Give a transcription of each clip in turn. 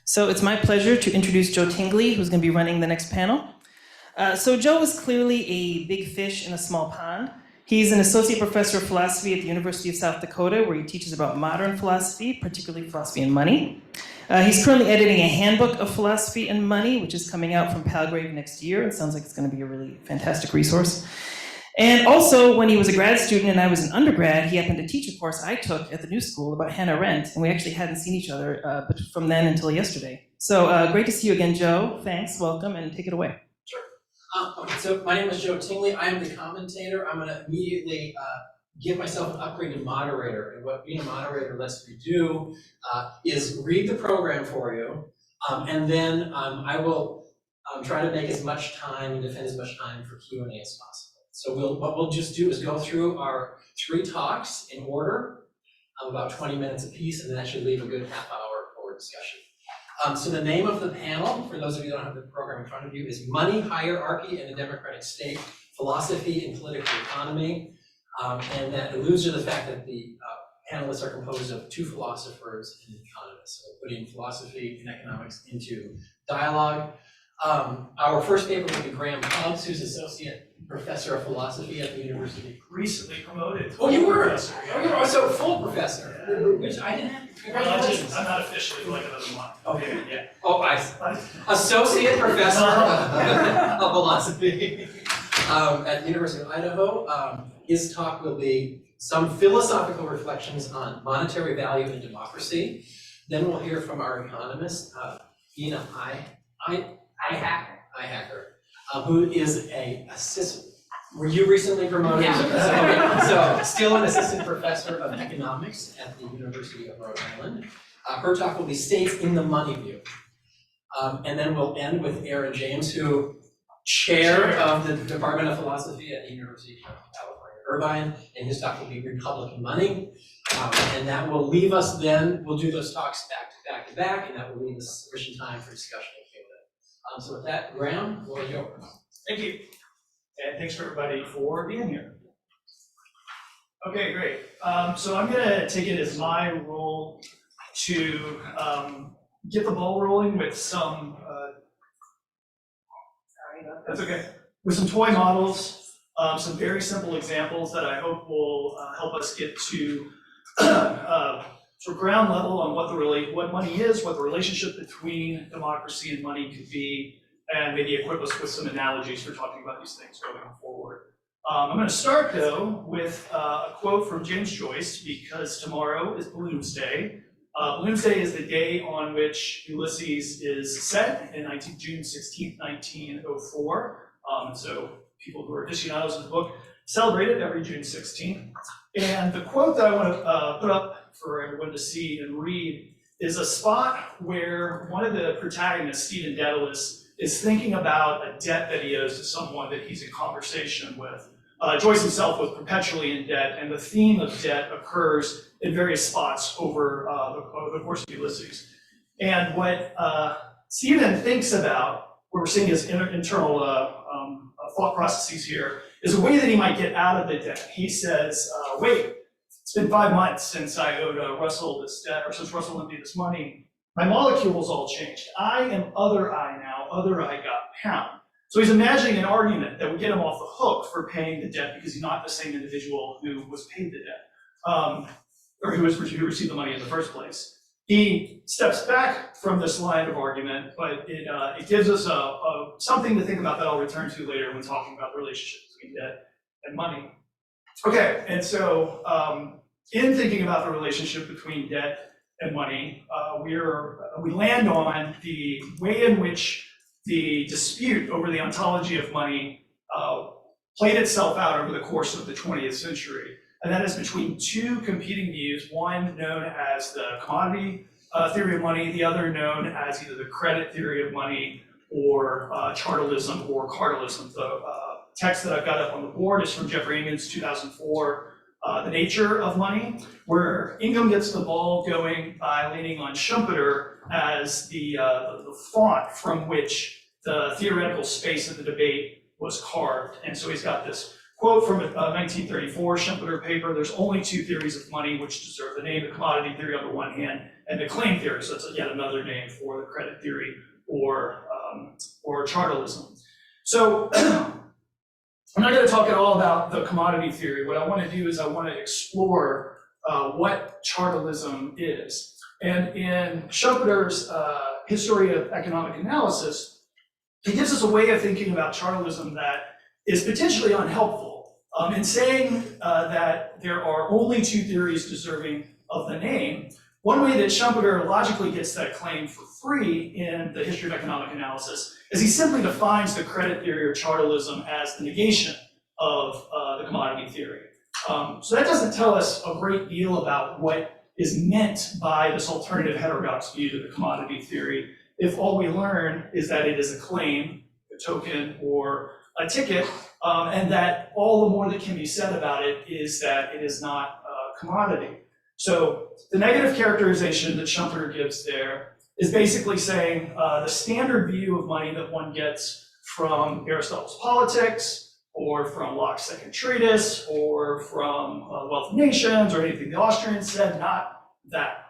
So it's my pleasure to introduce Joe Tinguely, who's going to be running the next panel. So Joe is clearly a big fish in a small pond. He's an associate professor of philosophy at the University of South Dakota, where he teaches about modern philosophy, particularly philosophy and money. He's currently editing a handbook of philosophy and money, which is coming out from Palgrave next year. It sounds like it's going to be a really fantastic resource. And also, when he was a grad student and I was an undergrad, he happened to teach a course I took at the New School about Hannah Arendt, and we actually hadn't seen each other but from then until yesterday. So great to see you again, Joe. Thanks, welcome, and take it away. Sure. So my name is Joe Tinguely. I am the commentator. I'm going to immediately give myself an upgrade to moderator. And what being a moderator lets me do is read the program for you, and then I will try to make as much time and defend as much time for Q&A as possible. So what we'll just do is go through our 3 talks in order, about 20 minutes apiece, and that should leave a good half hour for discussion. So the name of the panel, for those of you who don't have the program in front of you, is Money, Hierarchy, and the Democratic State, Philosophy and Political Economy. And that alludes to the fact that the panelists are composed of 2 philosophers and economists, so putting philosophy and economics into dialogue. Our first paper will be Graham Hubbs, who's Associate Professor of Philosophy at the University. Recently promoted. Oh, you were? Professor, yeah. Oh, you're also a full professor, which I didn't have. Congratulations. I'm not officially for like another month. Okay. Yeah. Oh, Associate Professor of Philosophy at the University of Idaho. His talk will be some philosophical reflections on monetary value and democracy. Then we'll hear from our economist, Ina Eichacker, who is a assistant. Were you recently promoted? Yeah. So still an assistant professor of economics at the University of Rhode Island. Her talk will be States in the Money View. And then we'll end with Aaron James, who chair of the Department of Philosophy at the University of California, Irvine, and his talk will be Republican Money. And that will leave us then, we'll do those talks back to back to back, and that will leave us sufficient time for discussion and Q&A. So with that, Graham, the floor is yours. Thank you. And thanks for everybody for being here. Okay, great. So I'm gonna take it as my role to get the ball rolling with some, that's okay, with some toy models, some very simple examples that I hope will help us get to sort of ground level on what money is, what the relationship between democracy and money could be, and maybe equip us with some analogies for talking about these things going forward. I'm going to start, though, with a quote from James Joyce, because tomorrow is Balloons Day. Balloons Day is the day on which Ulysses is set in June 16th, 1904. So people who are aficionados of the book celebrate it every June 16th. And the quote that I want to put up for everyone to see and read is a spot where one of the protagonists, Stephen Dedalus, is thinking about a debt that he owes to someone that he's in conversation with. Joyce himself was perpetually in debt, and the theme of debt occurs in various spots over the course of Ulysses. And what Stephen thinks about, what we're seeing his internal thought processes here, is a way that he might get out of the debt. He says, wait, it's been 5 months since I owed Russell this debt, or since Russell lent me this money. My molecules all changed. I am other I now, other I got pound. So he's imagining an argument that would get him off the hook for paying the debt because he's not the same individual who was paid the debt, or who received the money in the first place. He steps back from this line of argument, but it gives us something to think about that I'll return to later when talking about the relationship between debt and money. Okay, and so in thinking about the relationship between debt and money, we land on the way in which the dispute over the ontology of money played itself out over the course of the 20th century. And that is between 2 competing views, one known as the commodity theory of money, the other known as either the credit theory of money or chartalism or cartalism. The text that I've got up on the board is from Jeffrey Ingen's 2004 The Nature of Money, where Ingham gets the ball going by leaning on Schumpeter as the font from which the theoretical space of the debate was carved. And so he's got this quote from a 1934 Schumpeter paper: there's only 2 theories of money which deserve the name, the commodity theory on the one hand and the claim theory. So it's yet another name for the credit theory or chartalism. So I'm not going to talk at all about the commodity theory. What I want to do is I want to explore what chartalism is. And in Schumpeter's History of Economic Analysis, he gives us a way of thinking about chartalism that is potentially unhelpful. In saying that there are only two theories deserving of the name, one way that Schumpeter logically gets that claim for free in the History of Economic Analysis is he simply defines the credit theory or chartalism as the negation of the commodity theory. So that doesn't tell us a great deal about what is meant by this alternative heterodox view to the commodity theory, if all we learn is that it is a claim, a token, or a ticket, and that all the more that can be said about it is that it is not a commodity. So the negative characterization that Schumpeter gives there is basically saying the standard view of money that one gets from Aristotle's Politics, or from Locke's Second Treatise, or from Wealth of Nations, or anything the Austrians said, not that.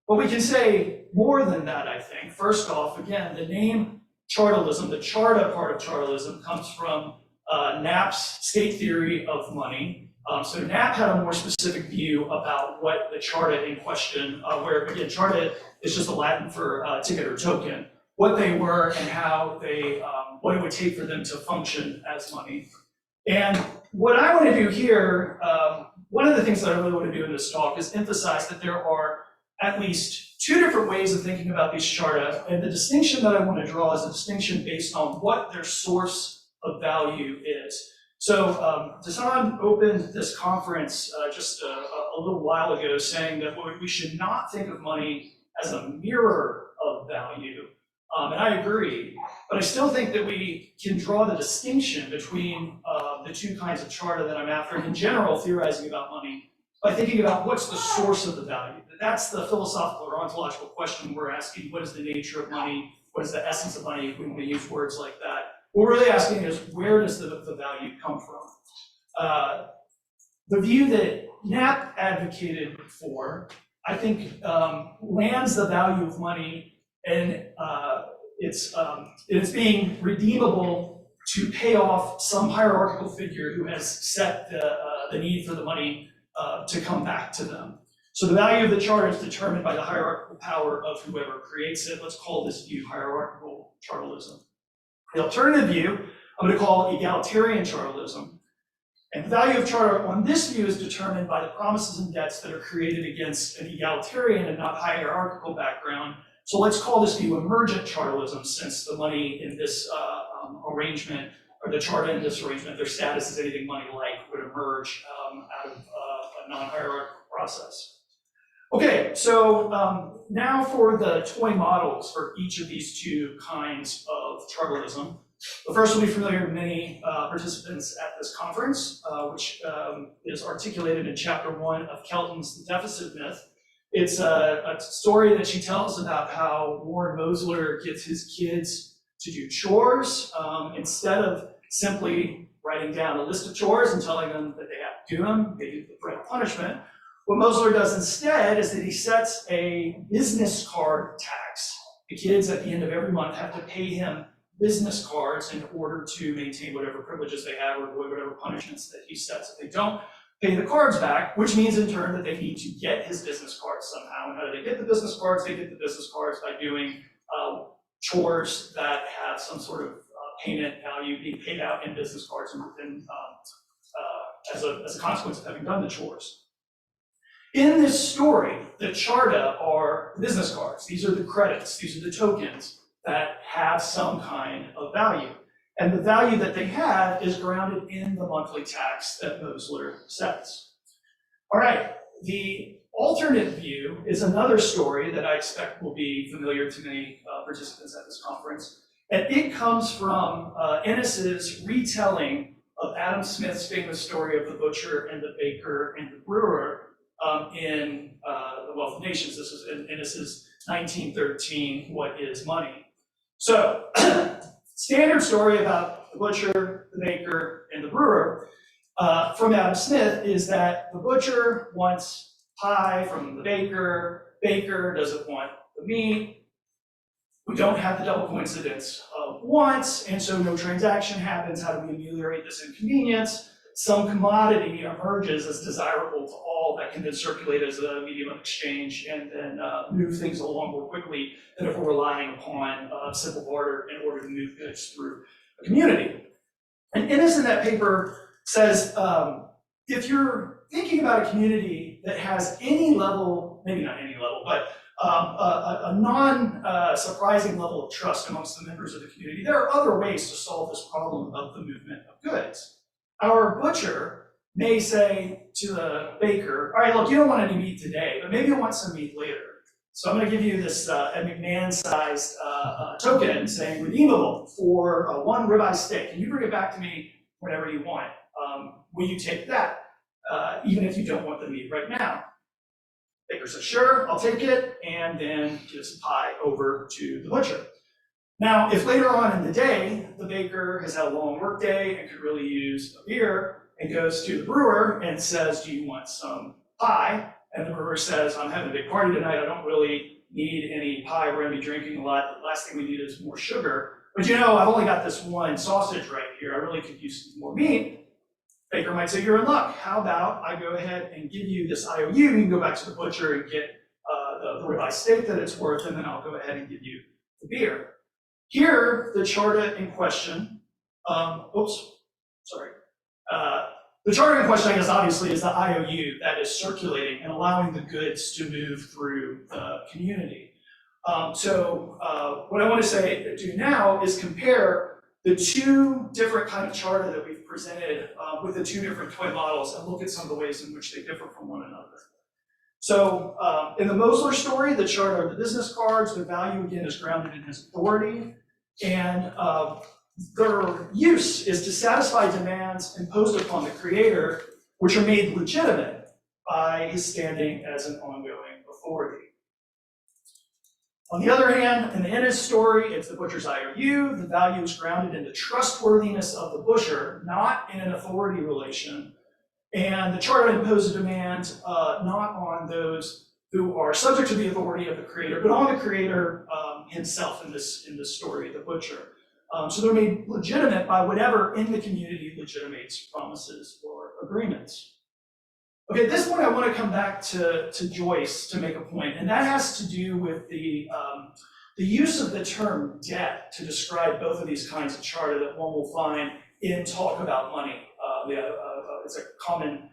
But we can say more than that, I think. First off, again, the name chartalism, the charta part of chartalism, comes from Knapp's state theory of money. So Knapp had a more specific view about what the charta in question, where again, charta is just a Latin for ticket or token, what they were and how they, what it would take for them to function as money. And what I want to do here, one of the things that I really want to do in this talk is emphasize that there are at least two different ways of thinking about these charta, and the distinction that I want to draw is a distinction based on what their source of value is. So Tassan opened this conference just a little while ago saying that we should not think of money as a mirror of value. And I agree, but I still think that we can draw the distinction between the two kinds of charta that I'm after, and in general, theorizing about money, by thinking about what's the source of the value. That's the philosophical or ontological question we're asking. What is the nature of money? What is the essence of money? When we use words like that. What we're really asking is, where does the value come from? The view that Knapp advocated for, I think, lands the value of money and it's being redeemable to pay off some hierarchical figure who has set the need for the money to come back to them. So the value of the charta is determined by the hierarchical power of whoever creates it. Let's call this view hierarchical chartalism. The alternative view, I'm going to call egalitarian chartalism. And the value of charta on this view is determined by the promises and debts that are created against an egalitarian and not hierarchical background. So let's call this view emergent chartalism, since the money in this arrangement, or the charta in this arrangement, their status as anything money-like, would emerge out of a non-hierarchical process. Okay, so now for the toy models for each of these two kinds of chartalism. The first will be familiar to many participants at this conference, which is articulated in chapter 1 of Kelton's The Deficit Myth. It's a story that she tells about how Warren Mosler gets his kids to do chores instead of simply writing down a list of chores and telling them that they have to do them, they do the threat of punishment. What Mosler does instead is that he sets a business card tax. The kids at the end of every month have to pay him business cards in order to maintain whatever privileges they have or avoid whatever punishments that he sets if they don't pay the cards back, which means in turn that they need to get his business cards somehow. And how do they get the business cards? They get the business cards by doing chores that have some sort of payment value being paid out in business cards and as a consequence of having done the chores. In this story, the charta are the business cards. These are the credits, these are the tokens that have some kind of value. And the value that they have is grounded in the monthly tax that Mosler sets. All right, the alternate view is another story that I expect will be familiar to many participants at this conference. And it comes from Ennis's retelling of Adam Smith's famous story of the butcher and the baker and the brewer in The Wealth of Nations. This is in Ennis's 1913, What is Money? So, standard story about the butcher, the baker, and the brewer from Adam Smith is that the butcher wants pie from the baker, baker doesn't want the meat. We don't have the double coincidence of wants, and so no transaction happens. How do we ameliorate this inconvenience? Some commodity emerges as desirable to all that can then circulate as a medium of exchange and then move things along more quickly than if we're relying upon simple barter in order to move goods through a community. And Innes in that paper says, if you're thinking about a community that has any level, maybe not any level, but a non-surprising level of trust amongst the members of the community, there are other ways to solve this problem of the movement of goods. Our butcher may say to the baker, all right, look, you don't want any meat today, but maybe you want some meat later. So I'm going to give you this a McMahon-sized token saying redeemable for one ribeye steak, and you bring it back to me whenever you want. Will you take that, even if you don't want the meat right now? Baker says, sure, I'll take it, and then gives the pie over to the butcher. Now, if later on in the day, the baker has had a long work day and could really use a beer, and goes to the brewer and says, do you want some pie? And the brewer says, I'm having a big party tonight, I don't really need any pie, we're gonna be drinking a lot, the last thing we need is more sugar. But you know, I've only got this one sausage right here, I really could use more meat. Baker might say, you're in luck. How about I go ahead and give you this IOU, you can go back to the butcher and get the ribeye steak that it's worth, and then I'll go ahead and give you the beer. Here, the charter in question, the charter in question, I guess, obviously, is the IOU that is circulating and allowing the goods to move through the community. What I want to do now is compare the two different kind of charter that we've presented with the two different toy models and look at some of the ways in which they differ from one another. So in the Mosler story, the charter of the business cards, their value again is grounded in his authority, and their use is to satisfy demands imposed upon the creator, which are made legitimate by his standing as an ongoing authority. On the other hand, in the Innes story, it's the butcher's IOU. The value is grounded in the trustworthiness of the butcher, not in an authority relation. And the charter imposes a demand not on those who are subject to the authority of the creator, but on the creator himself in this story, the butcher. So they're made legitimate by whatever in the community legitimates promises or agreements. Okay, at this point, I want to come back to Joyce to make a point, and that has to do with the use of the term debt to describe both of these kinds of charter that one will find in Talk About Money. It's a common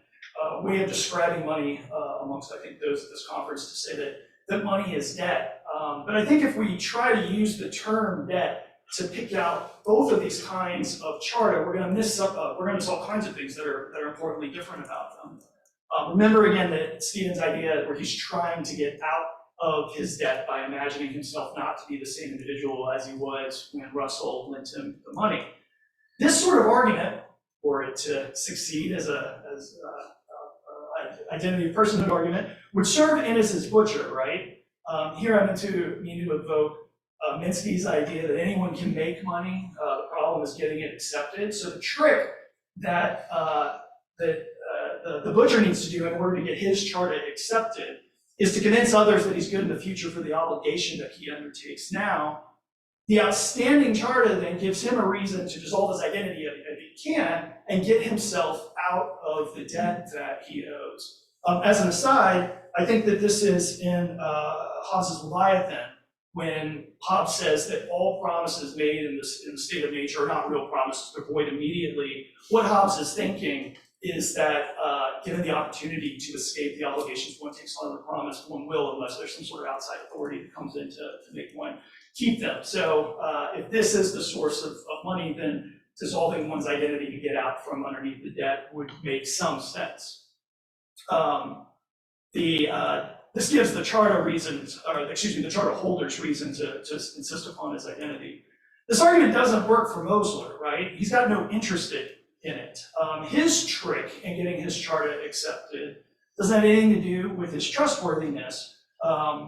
way of describing money amongst, I think, those at this conference to say that money is debt. But I think if we try to use the term debt to pick out both of these kinds of charter, we're going to miss all kinds of things that are importantly different about them. Remember again that Stephen's idea where he's trying to get out of his debt by imagining himself not to be the same individual as he was when Russell lent him the money. This sort of argument, for it to succeed as an identity of personhood argument, would serve Innes as butcher, right? Here I'm meaning to evoke Minsky's idea that anyone can make money. The problem is getting it accepted. So the trick that the butcher needs to do in order to get his charter accepted is to convince others that he's good in the future for the obligation that he undertakes now. The outstanding charter then gives him a reason to dissolve his identity if he can and get himself out of the debt that he owes. As an aside, I think that this is in Hobbes's Leviathan, when Hobbes says that all promises made in the state of nature are not real promises, they're void immediately. What Hobbes is thinking is that given the opportunity to escape the obligations one takes on the promise, one will, unless there's some sort of outside authority that comes in to make one keep them. So if this is the source of money, then dissolving one's identity to get out from underneath the debt would make some sense. This gives the charter reasons, the charter holders reason to insist upon his identity. This argument doesn't work for Mosler, right? He's got no interest in it. His trick in getting his charter accepted doesn't have anything to do with his trustworthiness.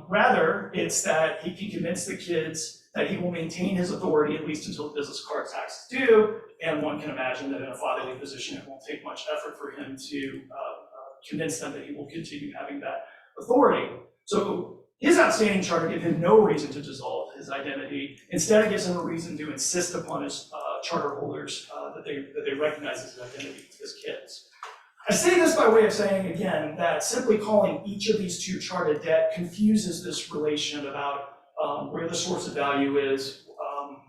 Rather, it's that he can convince the kids that he will maintain his authority at least until the business card tax is due, and one can imagine that in a fatherly position, it won't take much effort for him to convince them that he will continue having that authority. So His outstanding charter gives him no reason to dissolve his identity. Instead, it gives him a reason to insist upon his charter holders that they recognize his identity as kids. I say this by way of saying, again, that simply calling each of these two charter debt confuses this relation about where the source of value is,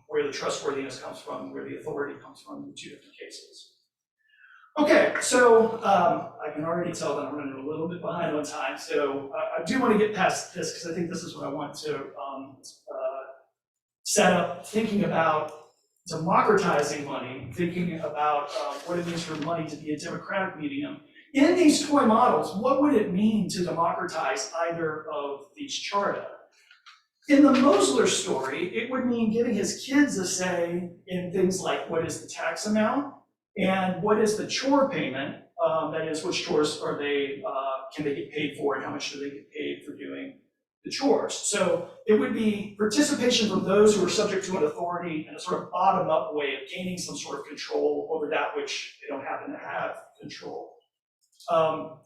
where the trustworthiness comes from, where the authority comes from in the two different cases. Okay, so I can already tell that I'm running a little bit behind on time, so I do want to get past this because I think this is what I want to set up, thinking about democratizing money, thinking about what it means for money to be a democratic medium. In these toy models, what would it mean to democratize either of these charta? In the Mosler story, it would mean giving his kids a say in things like what is the tax amount and what is the chore payment, that is, which chores are they, can they get paid for and how much do they get paid for doing the chores. So it would be participation from those who are subject to an authority in a sort of bottom-up way of gaining some sort of control over that which they don't happen to have control.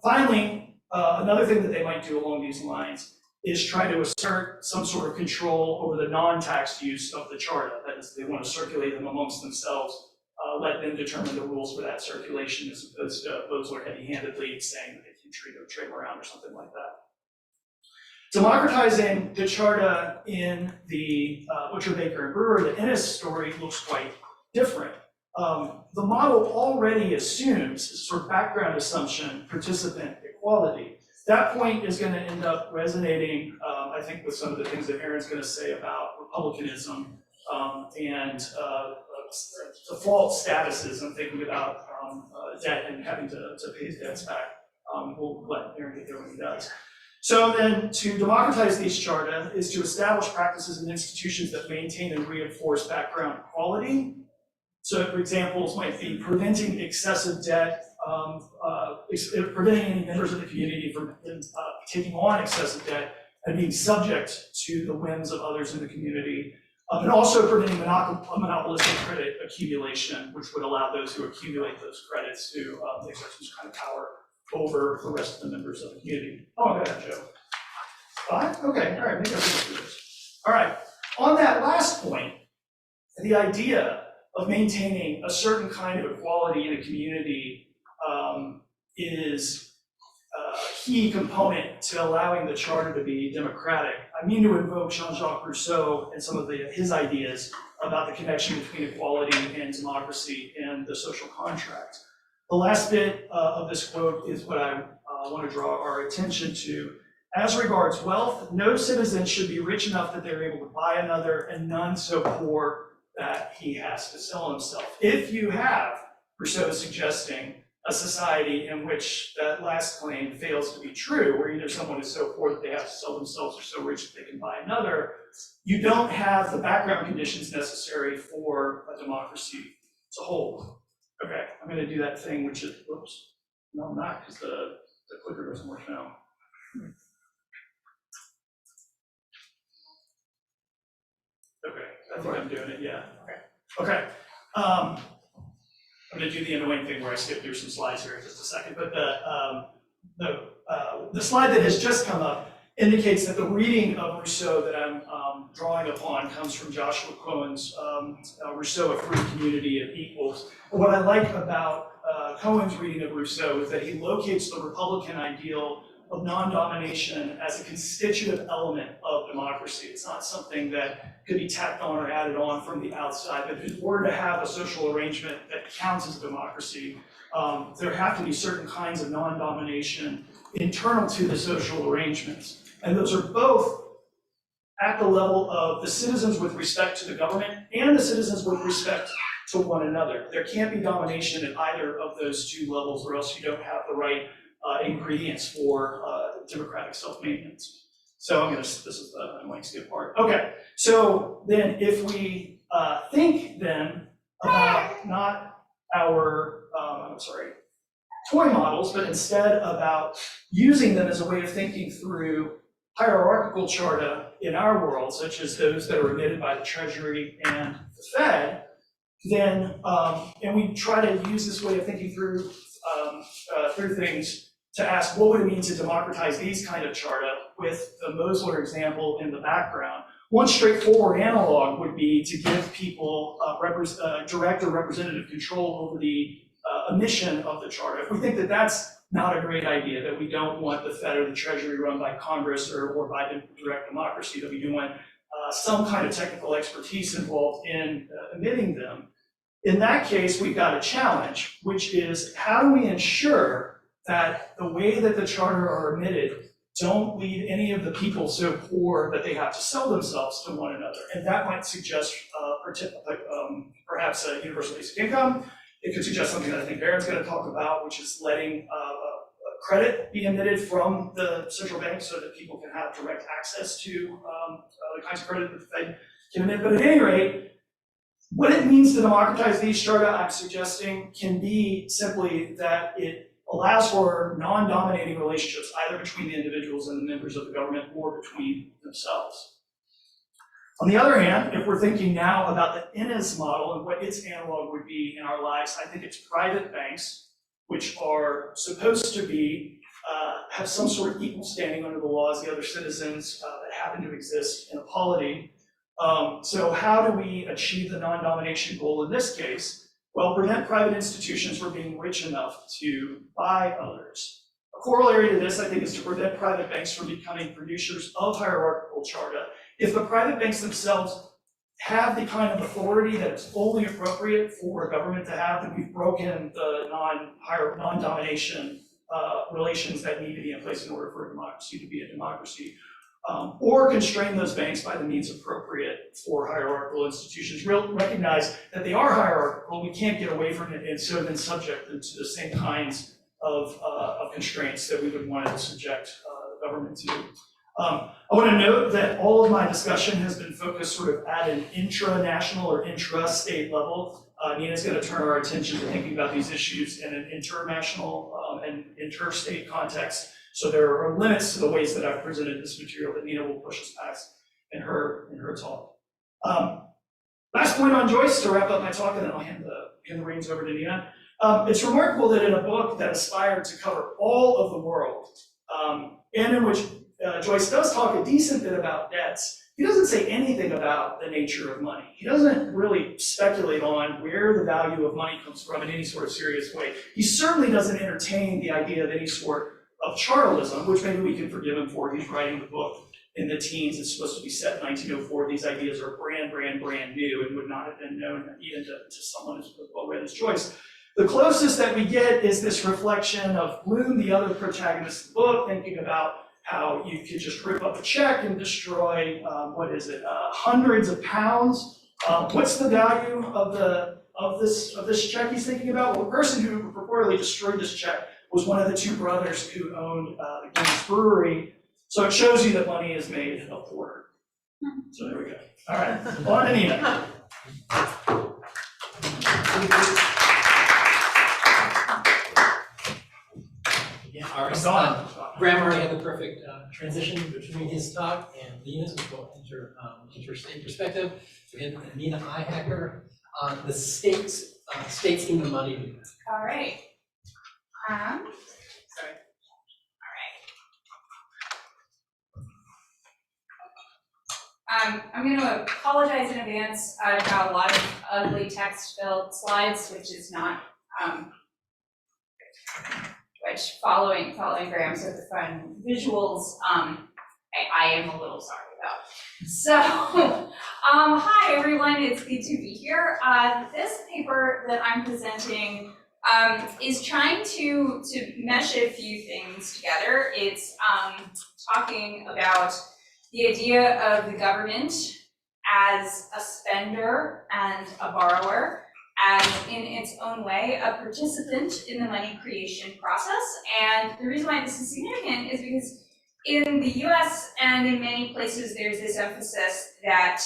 Finally, another thing that they might do along these lines is try to assert some sort of control over the non-taxed use of the charta. That is, they want to circulate them amongst themselves, let them determine the rules for that circulation as opposed to those who are heavy-handedly saying that they can trade them around or something like that. Democratizing the charta in the Butcher, Baker, and Brewer, the Ennis story, looks quite different. The model already assumes, as a sort of background assumption, participant equality. That point is going to end up resonating, I think, with some of the things that Aaron's going to say about republicanism and default statuses. I'm thinking about debt and having to pay his debts back. We'll let Aaron get there when he does. So then, to democratize these charta is to establish practices and institutions that maintain and reinforce background equality. So, for examples might be preventing excessive debt, preventing any members of the community from taking on excessive debt and being subject to the whims of others in the community, and also preventing monopolistic credit accumulation, which would allow those who accumulate those credits to exert some kind of power over the rest of the members of the community. Oh, I got that, Joe. 5? Okay, all right, maybe I'll go through this. All right, on that last point, the idea of maintaining a certain kind of equality in a community is a key component to allowing the charter to be democratic. I mean to invoke Jean-Jacques Rousseau and some of his ideas about the connection between equality and democracy and the social contract. The last bit of this quote is what I want to draw our attention to. As regards wealth, no citizen should be rich enough that they're able to buy another, and none so poor that he has to sell himself. If you have, Rousseau is suggesting, a society in which that last claim fails to be true, where either someone is so poor that they have to sell themselves or so rich that they can buy another, you don't have the background conditions necessary for a democracy to hold. Okay, I'm going to do that thing, which is, whoops, no, I'm not, because the clicker doesn't work now. Okay, I think I'm doing it, yeah. Okay. I'm going to do the annoying thing where I skip through some slides here in just a second, but the slide that has just come up indicates that the reading of Rousseau that I'm drawing upon comes from Joshua Cohen's Rousseau, a free community of equals. And what I like about Cohen's reading of Rousseau is that he locates the Republican ideal of non-domination as a constitutive element of democracy. It's not something that could be tacked on or added on from the outside, but if we were to have a social arrangement that counts as democracy, there have to be certain kinds of non-domination internal to the social arrangements. And those are both at the level of the citizens with respect to the government and the citizens with respect to one another. There can't be domination at either of those two levels, or else you don't have the right ingredients for democratic self-maintenance. So this is the annoying skip part. Okay, so then if we think then about not our, toy models, but instead about using them as a way of thinking through hierarchical charta in our world, such as those that are emitted by the Treasury and the Fed, then, and we try to use this way of thinking through things to ask what would it mean to democratize these kind of charta with the Mosler example in the background, one straightforward analog would be to give people direct or representative control over the emission of the charter. If we think that that's not a great idea, that we don't want the Fed or the Treasury run by Congress or by direct democracy, that we do want some kind of technical expertise involved in emitting them, in that case, we've got a challenge, which is how do we ensure that the way that the charter are emitted don't leave any of the people so poor that they have to sell themselves to one another. And that might suggest perhaps a universal basic income. It could suggest something that I think Aaron's going to talk about, which is letting credit be emitted from the central bank so that people can have direct access to the kinds of credit that the Fed can emit. But at any rate, what it means to democratize these charter, I'm suggesting, can be simply that it allows for non-dominating relationships, either between the individuals and the members of the government or between themselves. On the other hand, if we're thinking now about the Innes model and what its analog would be in our lives, I think it's private banks, which are supposed to be, have some sort of equal standing under the law as the other citizens that happen to exist in a polity. So how do we achieve the non-domination goal in this case? Well, prevent private institutions from being rich enough to buy others. A corollary to this, I think, is to prevent private banks from becoming producers of hierarchical charta. If the private banks themselves have the kind of authority that is only appropriate for a government to have, then we've broken the non-domination relations that need to be in place in order for a democracy to be a democracy. Or constrain those banks by the means appropriate for hierarchical institutions. Recognize that they are hierarchical, we can't get away from it, and so then subject them to the same kinds of constraints that we would want to subject the government to. I want to note that all of my discussion has been focused sort of at an intra-national or intra-state level. Nina's going to turn our attention to thinking about these issues in an international and interstate context. So there are limits to the ways that I've presented this material that Nina will push us past in her talk. Last point on Joyce to wrap up my talk, and then I'll hand the reins over to Nina. It's remarkable that in a book that aspired to cover all of the world, and in which Joyce does talk a decent bit about debts, he doesn't say anything about the nature of money. He doesn't really speculate on where the value of money comes from in any sort of serious way. He certainly doesn't entertain the idea of any sort of chartalism, which maybe we can forgive him for. He's writing the book in the teens. It's supposed to be set in 1904. These ideas are brand new and would not have been known even to someone as well-read as Joyce. The closest that we get is this reflection of Bloom, the other protagonist of the book, thinking about how you could just rip up a check and destroy, hundreds of pounds. What's the value of this check he's thinking about? Well, the person who purportedly destroyed this check was one of the two brothers who owned the Guinness Brewery. So it shows you that money is made of porter. So there we go. All right, on to Nina. Yeah, all right. Graham already had the perfect transition between his talk and Nina's, which will interstate perspective. So we had Nina Eichacker on the states in the money movement. All right. Sorry. All right. I'm going to apologize in advance. I've got a lot of ugly text-filled slides, which is not, which following Graham's with the fun visuals, I am a little sorry about. So, hi everyone, it's good to be here. This paper that I'm presenting is trying to mesh a few things together. It's talking about the idea of the government as a spender and a borrower, as in its own way a participant in the money creation process. And the reason why this is significant is because in the US and in many places there's this emphasis that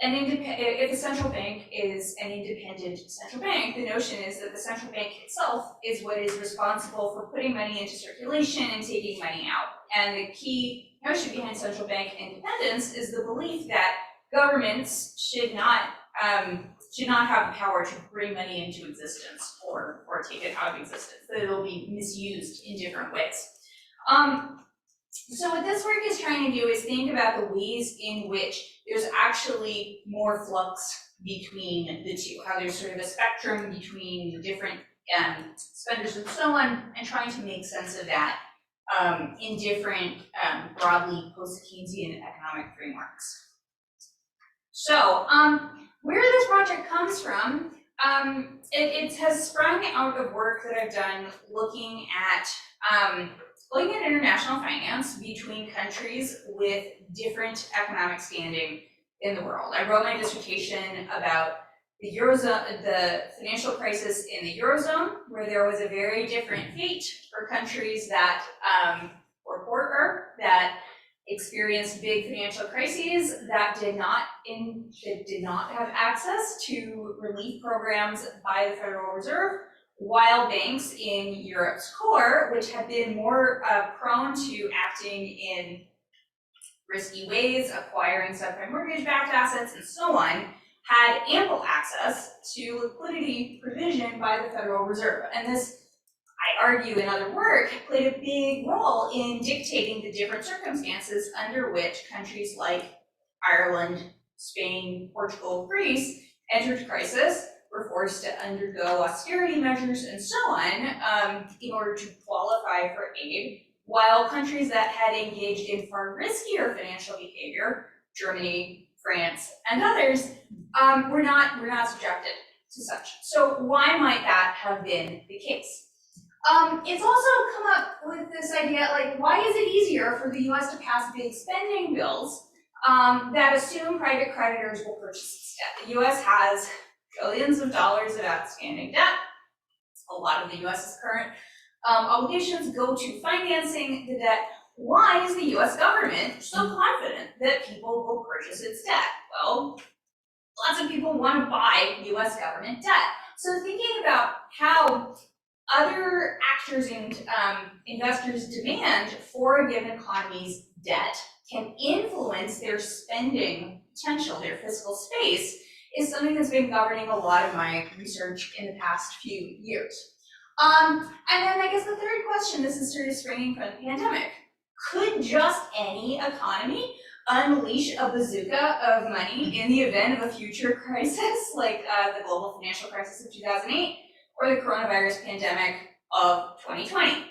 if a central bank is an independent central bank, the notion is that the central bank itself is what is responsible for putting money into circulation and taking money out. And the key notion behind central bank independence is the belief that governments should not have the power to bring money into existence or take it out of existence, that it'll be misused in different ways. So what this work is trying to do is think about the ways in which there's actually more flux between the two, how there's sort of a spectrum between the different spenders and so on, and trying to make sense of that in different broadly post-Keynesian economic frameworks. So where this project comes from, it has sprung out of work that I've done looking at international finance between countries with different economic standing in the world. I wrote my dissertation about the Eurozone, the financial crisis in the Eurozone, where there was a very different fate for countries that were poorer, that experienced big financial crises, that did not have access to relief programs by the Federal Reserve, while banks in Europe's core, which have been more prone to acting in risky ways, acquiring subprime mortgage-backed assets and so on, had ample access to liquidity provision by the Federal Reserve. And this, I argue in other work, played a big role in dictating the different circumstances under which countries like Ireland, Spain, Portugal, Greece entered crisis, were forced to undergo austerity measures and so on in order to qualify for aid, while countries that had engaged in far riskier financial behavior, Germany, France, and others, were not subjected to such. So why might that have been the case? It's also come up with this idea, like, why is it easier for the US to pass big spending bills that assume private creditors will purchase its debt? The US has trillions of dollars of outstanding debt. A lot of the US's current obligations go to financing the debt. Why is the US government so confident that people will purchase its debt? Well, lots of people want to buy US government debt. So thinking about how other actors and investors' demand for a given economy's debt can influence their spending potential, their fiscal space, is something that's been governing a lot of my research in the past few years. And then I guess the third question, this is sort of springing from the pandemic. Could just any economy unleash a bazooka of money in the event of a future crisis, like the global financial crisis of 2008 or the coronavirus pandemic of 2020?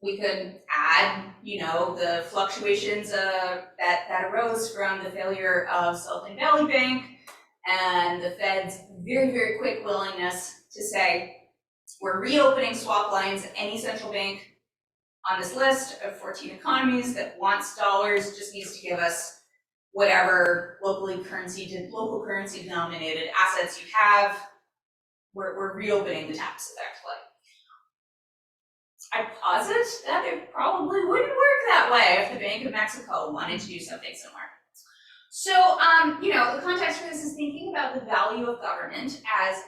We could add, the fluctuations that arose from the failure of Silicon Valley Bank and the Fed's very, very quick willingness to say, we're reopening swap lines. Any central bank on this list of 14 economies that wants dollars just needs to give us whatever local currency denominated assets you have. We're reopening the taps effectively. I posit that it probably wouldn't work that way if the Bank of Mexico wanted to do something similar. So, the context for this is thinking about the value of government as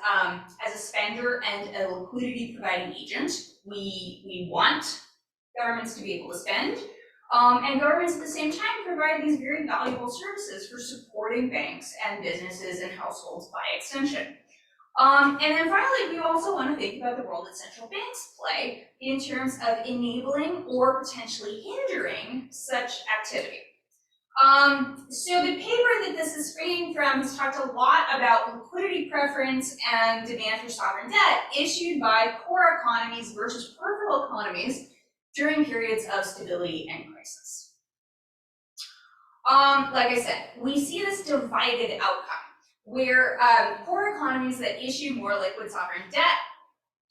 a spender and a liquidity providing agent. We want governments to be able to spend, and governments at the same time provide these very valuable services for supporting banks and businesses and households by extension. And then finally, we also want to think about the role that central banks play in terms of enabling or potentially hindering such activity. So the paper that this is springing from has talked a lot about liquidity preference and demand for sovereign debt issued by core economies versus peripheral economies during periods of stability and crisis. Like I said, we see this divided outcome where core economies that issue more liquid sovereign debt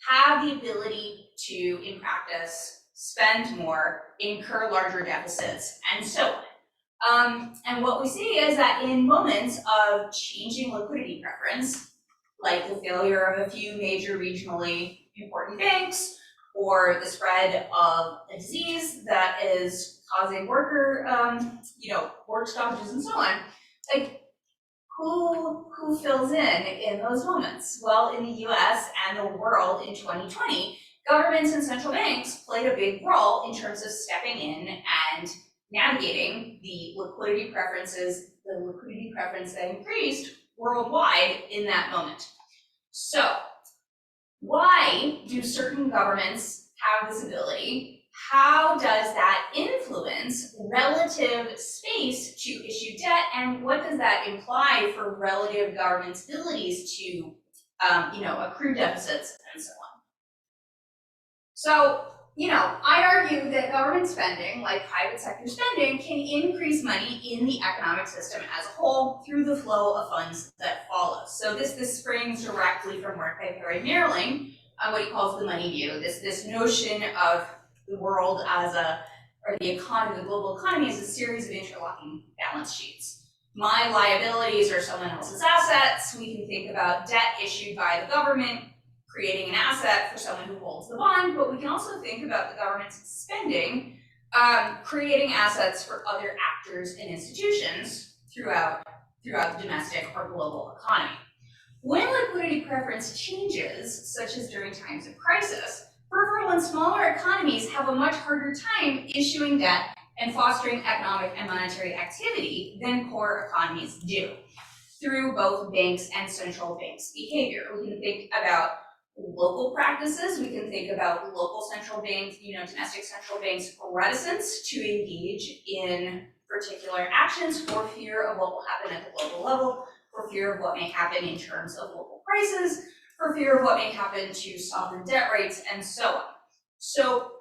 have the ability to, in practice, spend more, incur larger deficits, and so on. And what we see is that in moments of changing liquidity preference, like the failure of a few major regionally important banks, or the spread of a disease that is causing work stoppages and so on, like, who fills in those moments? Well, in the US and the world in 2020, governments and central banks played a big role in terms of stepping in and navigating the liquidity preference that increased worldwide in that moment. So, why do certain governments have this ability? how does that influence relative space to issue debt, and what does that imply for relative governments' abilities to, accrue deficits and so on? So, I argue that government spending, like private sector spending, can increase money in the economic system as a whole through the flow of funds that follows. So this springs directly from work by Perry Mehrling, what he calls the money view, this notion of the world as the economy, the global economy, as a series of interlocking balance sheets. My liabilities are someone else's assets. We can think about debt issued by the government creating an asset for someone who holds the bond, but we can also think about the government's spending, creating assets for other actors and institutions throughout the domestic or global economy. When liquidity preference changes, such as during times of crisis, peripheral and smaller economies have a much harder time issuing debt and fostering economic and monetary activity than core economies do, through both banks and central banks' behavior. We can think about local practices, we can think about local central banks, domestic central banks' reticence to engage in particular actions for fear of what will happen at the global level, for fear of what may happen in terms of local prices, for fear of what may happen to sovereign debt rates, and so on. So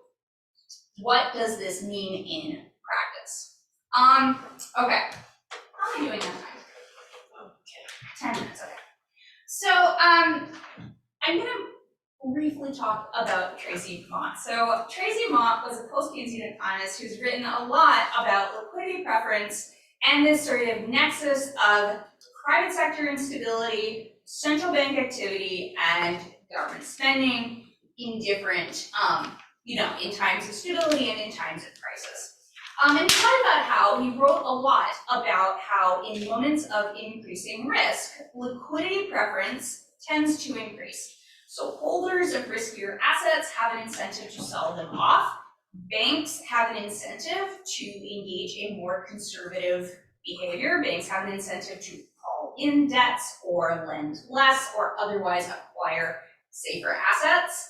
what does this mean in practice? Okay, how am I doing that time? Okay, 10 minutes, okay. So I'm gonna briefly talk about Tracy Mott. So Tracy Mott was a post-Keynesian economist who's written a lot about liquidity preference and this sort of nexus of private sector instability, central bank activity, and government spending in different, in times of stability and in times of crisis. And he talked about how, he wrote a lot about how in moments of increasing risk, liquidity preference tends to increase. So holders of riskier assets have an incentive to sell them off. Banks have an incentive to engage in more conservative behavior. Banks have an incentive to call in debts or lend less or otherwise acquire safer assets.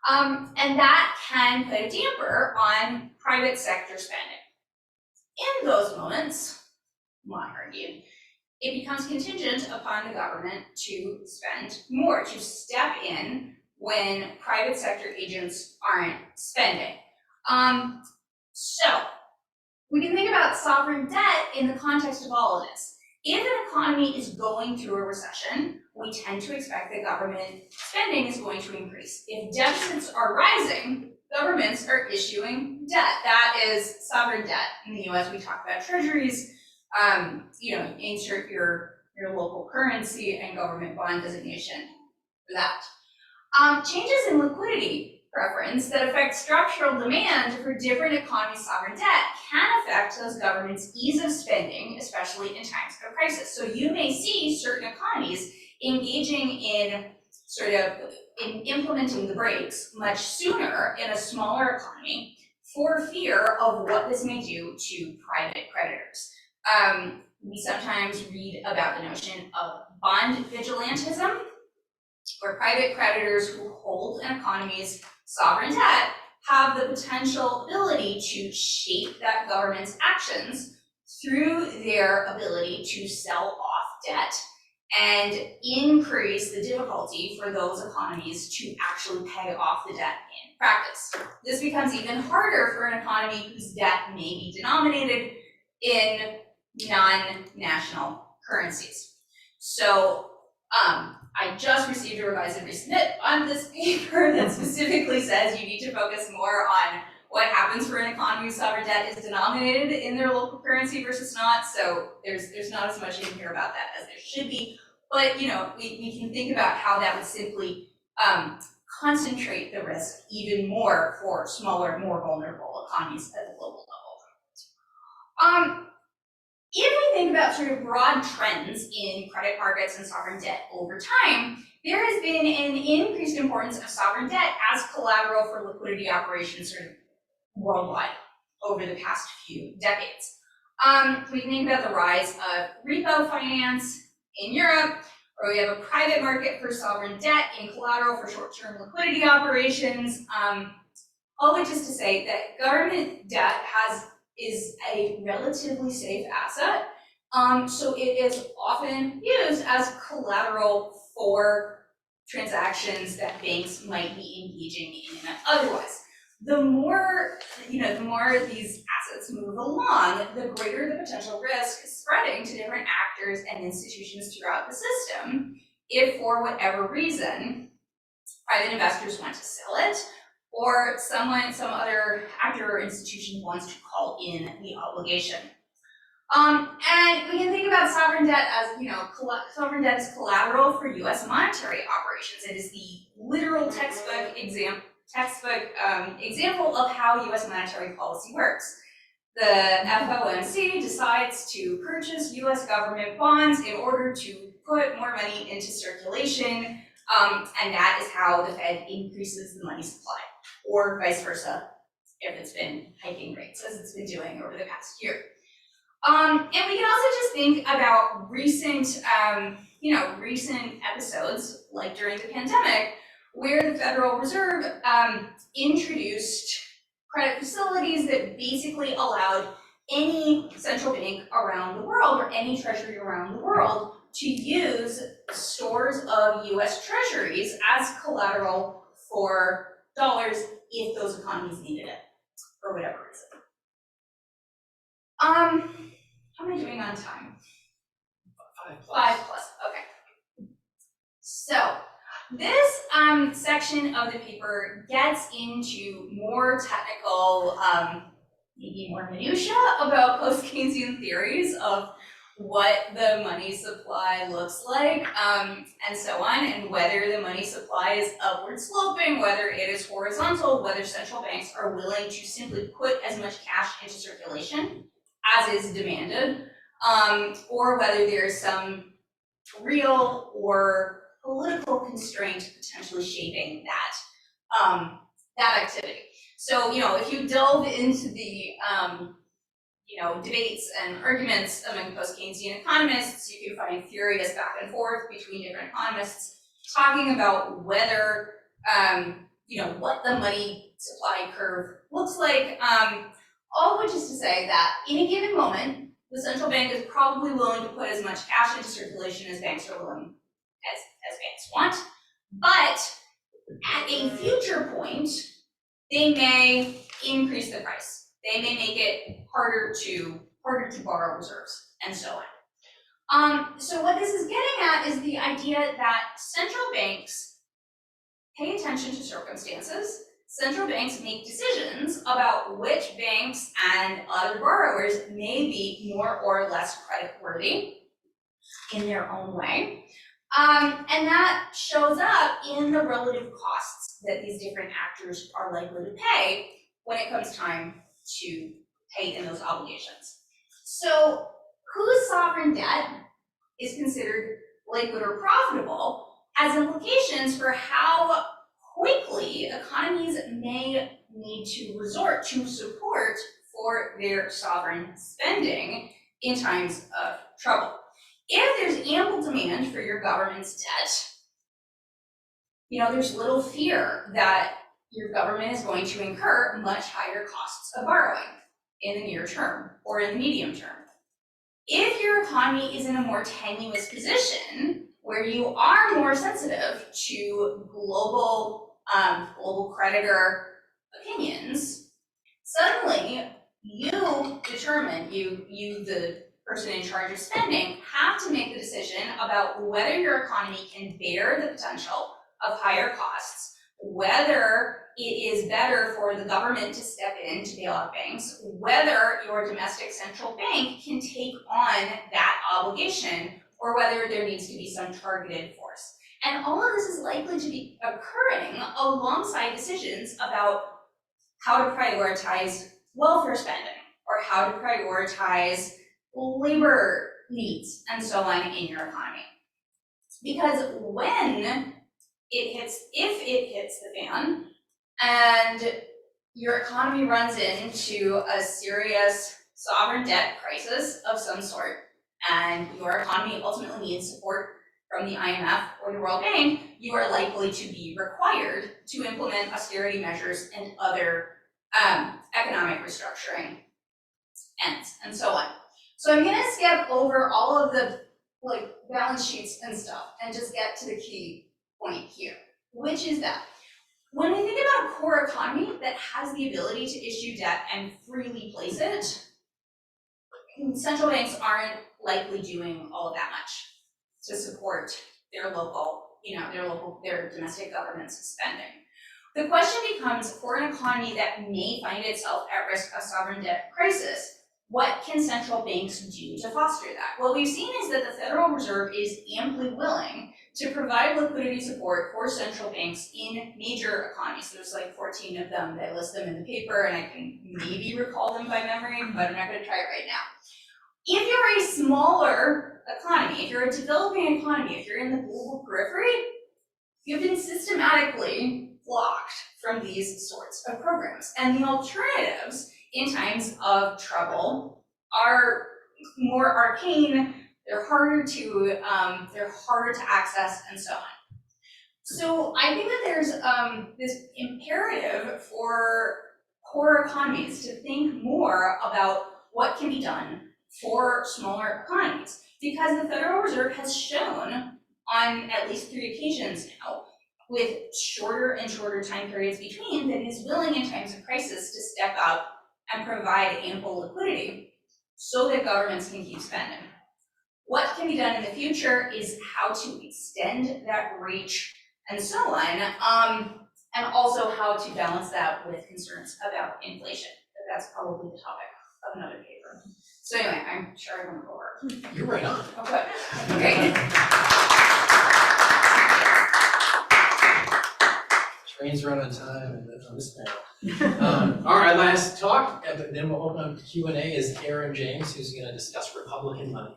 And that can put a damper on private sector spending. In those moments, Mott argued, it becomes contingent upon the government to spend more, to step in when private sector agents aren't spending. So we can think about sovereign debt in the context of all of this. If an economy is going through a recession, we tend to expect that government spending is going to increase. If deficits are rising, governments are issuing debt. That is sovereign debt. In the US, we talk about treasuries. Insert your local currency and government bond designation for that. Changes in liquidity preference that affect structural demand for different economies' sovereign debt can affect those governments' ease of spending, especially in times of crisis. So you may see certain economies engaging in implementing the brakes much sooner in a smaller economy for fear of what this may do to private creditors. We sometimes read about the notion of bond vigilantism, where private creditors who hold an economy's sovereign debt have the potential ability to shape that government's actions through their ability to sell off debt and increase the difficulty for those economies to actually pay off the debt in practice. This becomes even harder for an economy whose debt may be denominated in non-national currencies. So I just received a revise and resubmit on this paper that specifically says you need to focus more on what happens for an economy whose sovereign debt is denominated in their local currency versus not. So there's not as much in here about that as there should be. But we can think about how that would simply concentrate the risk even more for smaller, more vulnerable economies at the global level. If we think about sort of broad trends in credit markets and sovereign debt over time, there has been an increased importance of sovereign debt as collateral for liquidity operations sort of worldwide over the past few decades. We can think about the rise of repo finance in Europe, where we have a private market for sovereign debt and collateral for short-term liquidity operations. all which is to say that government debt is a relatively safe asset. So it is often used as collateral for transactions that banks might be engaging in otherwise. The more these assets move along, the greater the potential risk spreading to different actors and institutions throughout the system, if for whatever reason private investors want to sell it, or some other actor or institution wants to call in the obligation. And we can think about sovereign debt as, sovereign debt is collateral for U.S. monetary operations. It is the literal textbook example of how U.S. monetary policy works. The FOMC decides to purchase U.S. government bonds in order to put more money into circulation, and that is how the Fed increases the money supply, or vice versa, if it's been hiking rates as it's been doing over the past year. And we can also just think about recent episodes, like during the pandemic, where the Federal Reserve introduced credit facilities that basically allowed any central bank around the world or any treasury around the world to use stores of US treasuries as collateral for dollars if those economies needed it, for whatever reason. How am I doing on time? 5+, okay. So this section of the paper gets into more technical, maybe more minutia about post-Keynesian theories of what the money supply looks like, and so on, and whether the money supply is upward sloping, whether it is horizontal, whether central banks are willing to simply put as much cash into circulation as is demanded, or whether there's some real or political constraint potentially shaping that activity. So, if you delve into the debates and arguments among post-Keynesian economists, you can find furious back and forth between different economists talking about whether, what the money supply curve looks like, all of which is to say that in a given moment, the central bank is probably willing to put as much cash into circulation as banks are willing, as banks want, but at a future point, they may increase the price. They may make it harder to borrow reserves, and so on. So what this is getting at is the idea that central banks pay attention to circumstances. Central banks make decisions about which banks and other borrowers may be more or less creditworthy in their own way. And that shows up in the relative costs that these different actors are likely to pay when it comes time to pay in those obligations. So whose sovereign debt is considered liquid or profitable has implications for how quickly economies may need to resort to support for their sovereign spending in times of trouble. If there's ample demand for your government's debt, there's little fear that your government is going to incur much higher costs of borrowing in the near term or in the medium term. If your economy is in a more tenuous position where you are more sensitive to global creditor opinions, suddenly you the person in charge of spending, have to make the decision about whether your economy can bear the potential of higher costs, whether it is better for the government to step in to bail out banks, whether your domestic central bank can take on that obligation, or whether there needs to be some targeted force. And all of this is likely to be occurring alongside decisions about how to prioritize welfare spending, or how to prioritize labor needs, and so on in your economy. Because if it hits the fan, and your economy runs into a serious sovereign debt crisis of some sort, and your economy ultimately needs support from the IMF or the World Bank, you are likely to be required to implement austerity measures and other economic restructuring ends, and so on. So I'm gonna skip over all of the balance sheets and stuff and just get to the key point here, which is that when we think about a core economy that has the ability to issue debt and freely place it, central banks aren't likely doing all of that much to support their domestic government's spending. The question becomes, for an economy that may find itself at risk of sovereign debt crisis, what can central banks do to foster that? What we've seen is that the Federal Reserve is amply willing to provide liquidity support for central banks in major economies. There's like 14 of them. I list them in the paper, and I can maybe recall them by memory, but I'm not going to try it right now. If you're a smaller economy, if you're a developing economy, if you're in the global periphery, you've been systematically blocked from these sorts of programs. And the alternatives in times of trouble are more arcane, they're harder to access, and so on. So I think that there's this imperative for core economies to think more about what can be done for smaller economies, because the Federal Reserve has shown on at least 3 occasions now, with shorter and shorter time periods between, that it is willing in times of crisis to step up and provide ample liquidity so that governments can keep spending. What can be done in the future is how to extend that reach and so on, and also how to balance that with concerns about inflation. But that's probably the topic of another paper. So anyway, I'm sure I went over. You're right on. Okay, great. Trains run on time and on this panel. All right, last talk, and then we'll open up the Q&A, is Aaron James, who's going to discuss Republican money.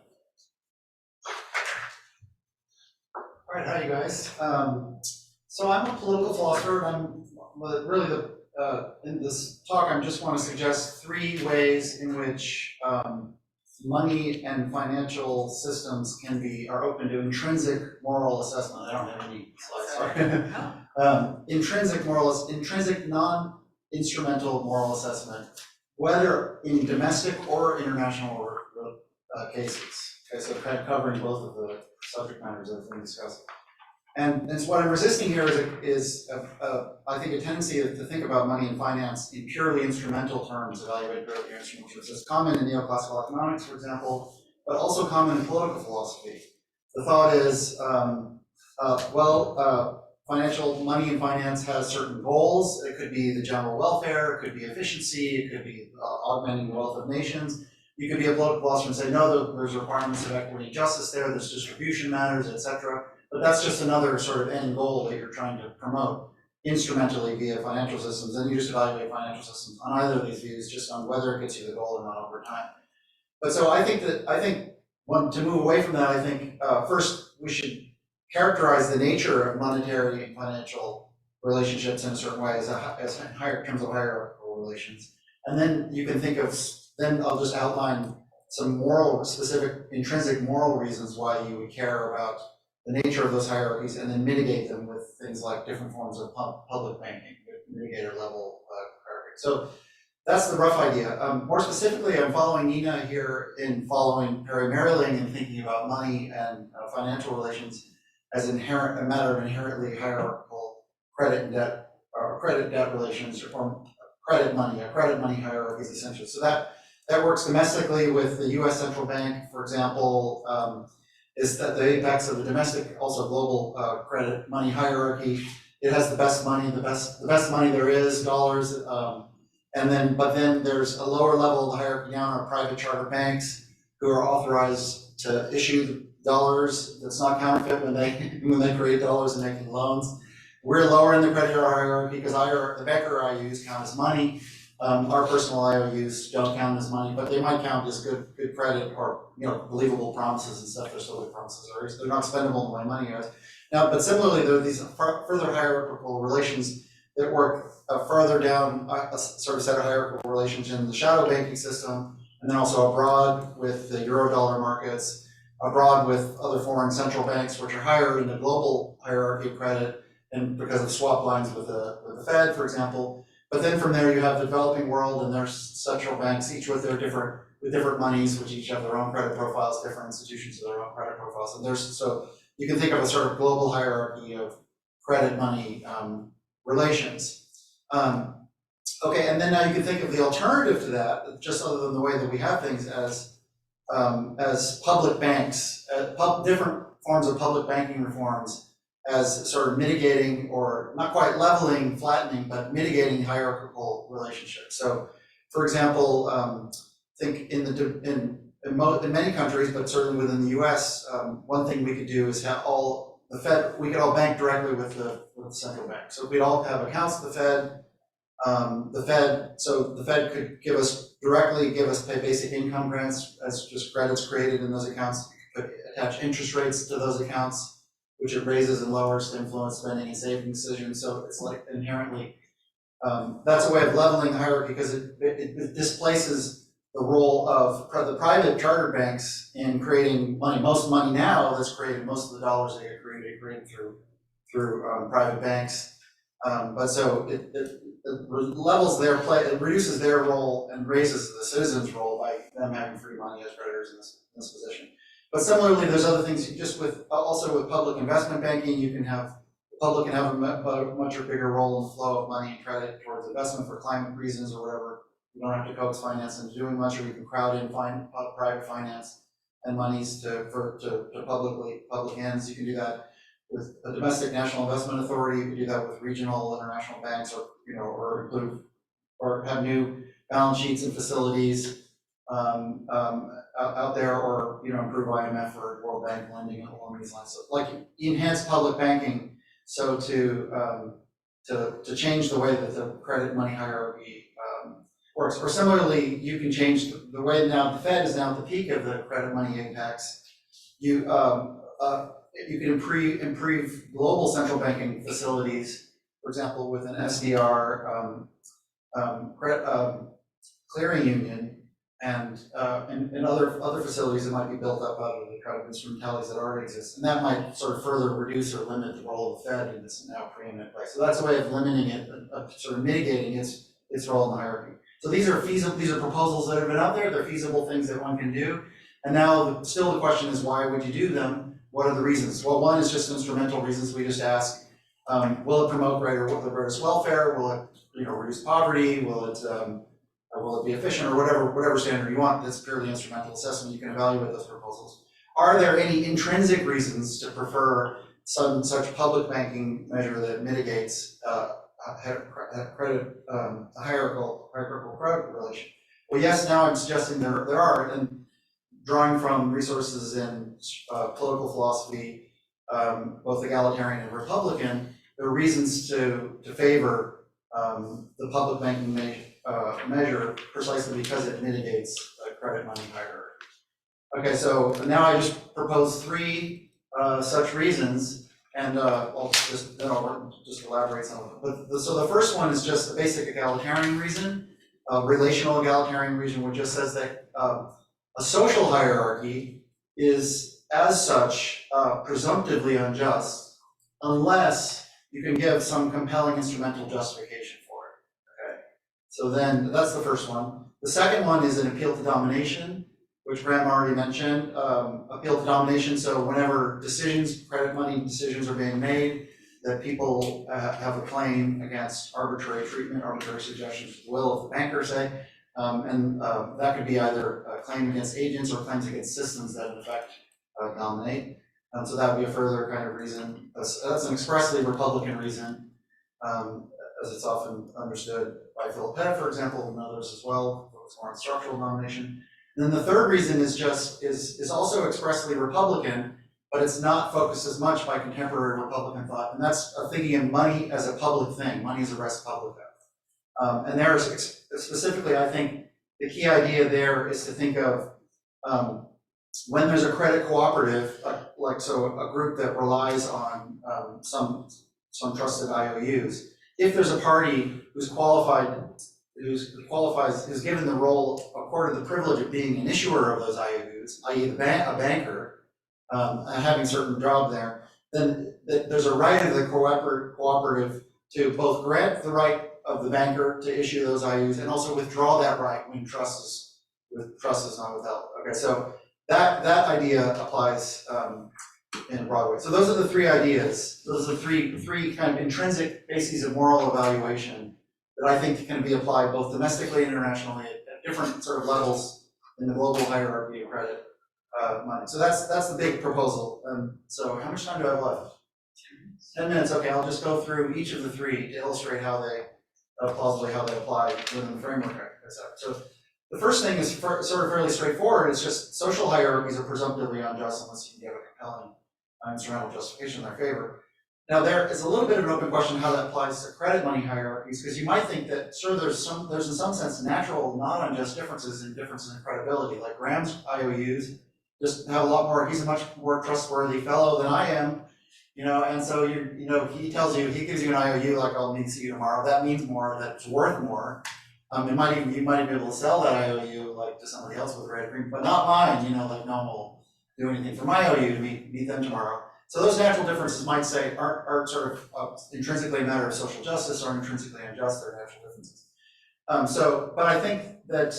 All right, hi you guys. So I'm a political philosopher, and in this talk I just want to suggest 3 ways in which money and financial systems are open to intrinsic moral assessment. I don't have any slides, sorry. Intrinsic non-instrumental moral assessment, whether in domestic or international cases. Okay, so kind of covering both of the subject matters that have been discussed. And so what I'm resisting here is I think a tendency to think about money and finance in purely instrumental terms, evaluate purely instrumental terms. It's common in neoclassical economics, for example, but also common in political philosophy. The thought is, financial money and finance has certain goals. It could be the general welfare, it could be efficiency, it could be augmenting the wealth of nations. You could be a political philosopher and say, no, there's requirements of equity and justice there, there's distribution matters, etc. But that's just another sort of end goal that you're trying to promote instrumentally via financial systems. And you just evaluate financial systems on either of these views, just on whether it gets you the goal or not over time. But so I think to move away from that, I think first we should characterize the nature of monetary and financial relationships in a certain way as in terms of hierarchical relations. And then you can think of, then I'll just outline some specific intrinsic moral reasons why you would care about the nature of those hierarchies, and then mitigate them with things like different forms of public banking, mitigator level hierarchy. So that's the rough idea. More specifically, I'm following Nina here in following Perry Maryling and thinking about money and financial relations as a matter of inherently hierarchical credit debt relations, or credit money hierarchies essentially. So that works domestically with the U.S. central bank, for example. Is that the apex of the domestic, also global credit money hierarchy. It has the best money, the best money there is, dollars, but then there's a lower level of the hierarchy down are private charter banks who are authorized to issue dollars that's not counterfeit when they create dollars and making loans. We're lower in the credit hierarchy because the banker IOUs count as money. Our personal IOUs don't count as money, but they might count as good credit or believable promises and stuff. They're still good promises, or they're not spendable the way money is. Now, but similarly, there are these further hierarchical relations that work further down a sort of set of hierarchical relations in the shadow banking system, and then also abroad with the Eurodollar markets, abroad with other foreign central banks, which are higher in the global hierarchy of credit, and because of swap lines with the Fed, for example. But then from there, you have the developing world, and there's central banks, each with their different monies, which each have their own credit profiles, different institutions with their own credit profiles. And so you can think of a sort of global hierarchy of credit money relations. Okay, and then now you can think of the alternative to that, just other than the way that we have things, as public banks, different forms of public banking reforms, as sort of mitigating, or not quite leveling, flattening, but mitigating hierarchical relationships. So, for example, I think in many countries, but certainly within the U.S., one thing we could do is have we could all bank directly with the central bank. So we'd all have accounts at the Fed. So the Fed could pay basic income grants as just credits created in those accounts. You could attach interest rates to those accounts, which it raises and lowers to influence spending and saving decisions. So it's like inherently, that's a way of leveling the hierarchy, because it displaces the role of the private chartered banks in creating money. Most money now that's created, most of the dollars that get created through private banks. But so it levels their play, it reduces their role and raises the citizens' role by them having free money as creditors in this position. But similarly, there's other things. Also with public investment banking, the public can have a much bigger role in the flow of money and credit towards investment for climate reasons or whatever. You don't have to coax finance into doing much, or you can crowd in private finance and monies to public ends. You can do that with a domestic national investment authority. You can do that with regional international banks, or have new balance sheets and facilities out there, or improve IMF or World Bank lending along these lines. So like enhance public banking, so to change the way that the credit money hierarchy works. Or similarly, you can change the way now the Fed is now at the peak of the credit money impacts. You can improve global central banking facilities, for example, with an SDR clearing union, and other facilities that might be built up out of the kind of instrumentalities that already exist. And that might sort of further reduce or limit the role of the Fed in this now preeminent way. So that's a way of limiting it, sort of mitigating its role in the hierarchy. So these are feasible, these are proposals that have been out there, they're feasible things that one can do. And now still the question is, why would you do them? What are the reasons? Well, one is just instrumental reasons. We just ask, will it promote greater welfare? Will it reduce poverty? Will it be efficient, or whatever standard you want? That's purely instrumental assessment. You can evaluate those proposals. Are there any intrinsic reasons to prefer some such public banking measure that mitigates hierarchical credit relation? Well, yes. Now I'm suggesting there are, and drawing from resources in political philosophy, both egalitarian and Republican, there are reasons to favor the public banking measure precisely because it mitigates credit money hierarchy. Okay, so now I just propose 3 such reasons, and I'll just elaborate some of them. But so the first one is just a basic egalitarian reason, a relational egalitarian reason, which just says that a social hierarchy is, as such, presumptively unjust unless you can give some compelling instrumental justification for it. Okay, so then that's the first one. The second one is an appeal to domination, which Graham already mentioned. Appeal to domination, so whenever credit money decisions are being made, that people have a claim against arbitrary treatment, arbitrary suggestions of the will of the banker, say, and that could be either a claim against agents or claims against systems that in effect dominate. So that would be a further kind of reason. That's an expressly Republican reason, as it's often understood by Philip Pettit, for example, and others as well, focus more on structural domination. And then the third reason is also expressly Republican, but it's not focused as much by contemporary Republican thought, and that's thinking of money as a public thing, money as a res publica. And there's specifically, I think, the key idea there is to think of when there's a credit cooperative, so a group that relies on some trusted IOUs. If there's a party who's given the role, according to the privilege of being an issuer of those IOUs, i.e. a banker, having certain job there, then there's a right of the cooperative to both grant the right of the banker to issue those IOUs and also withdraw that right when trust is not withheld. Okay, so that idea applies in a broad way. So those are the three ideas. Those are the three kind of intrinsic bases of moral evaluation that I think can be applied both domestically and internationally at different sort of levels in the global hierarchy of credit money. So that's the big proposal. So how much time do I have left? 10 minutes. Okay, I'll just go through each of the three to illustrate how they plausibly how they apply within the framework I set. So the first thing is sort of fairly straightforward. It's just social hierarchies are presumptively unjust unless you can give a compelling instrumental justification in their favor. Now there is a little bit of an open question how that applies to credit money hierarchies, because you might think that sure there's in some sense natural non-unjust differences in credibility. Like Graham's IOUs just have a lot more. He's a much more trustworthy fellow than I am. And so he tells you, he gives you an IOU like I'll need to see you tomorrow. That means more, that's worth more. You might even be able to sell that IOU like to somebody else with a red agreement, but not mine. Like no one will do anything for my IOU to meet them tomorrow. So those natural differences might say aren't sort of intrinsically a matter of social justice or intrinsically unjust. They're natural differences. But I think that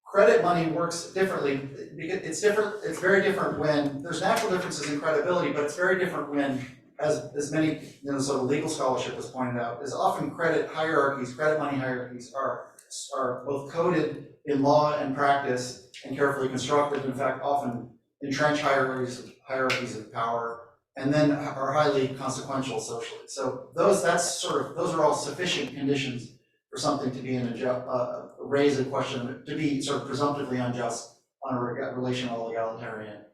credit money works differently. It's different. It's very different when there's natural differences in credibility, but it's very different when, as many sort of legal scholarship has pointed out, is often credit money hierarchies are both coded in law and practice and carefully constructed. In fact, often entrench hierarchies of power, and then are highly consequential socially. So those are all sufficient conditions for something to be raise a question, to be sort of presumptively unjust on a relational egalitarian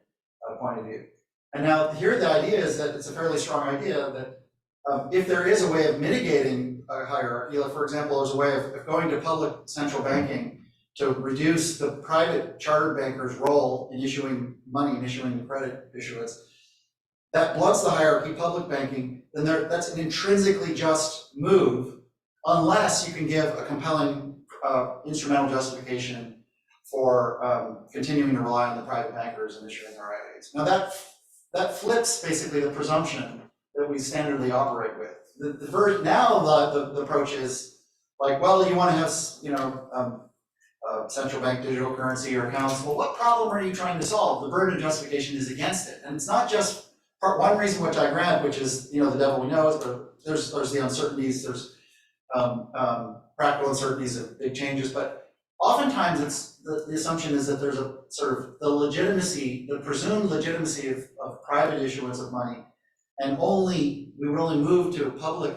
point of view. And now here the idea is that it's a fairly strong idea that if there is a way of mitigating a hierarchy, like for example, there's a way of going to public central banking to reduce the private chartered banker's role in issuing money and issuing the credit issuance, that blunts the hierarchy, public banking, then that's an intrinsically just move, unless you can give a compelling instrumental justification for continuing to rely on the private bankers and issuing their IOUs. Now that flips basically the presumption that we standardly operate with. The approach is like, well, you want to have central bank digital currency or accounts. Well, what problem are you trying to solve? The burden of justification is against it, and it's not just one reason which I grant, which is the devil we know, but there's the uncertainties. There's practical uncertainties of big changes, but oftentimes it's the assumption is that there's a sort of the presumed legitimacy of private issuance of money, and we would only move to public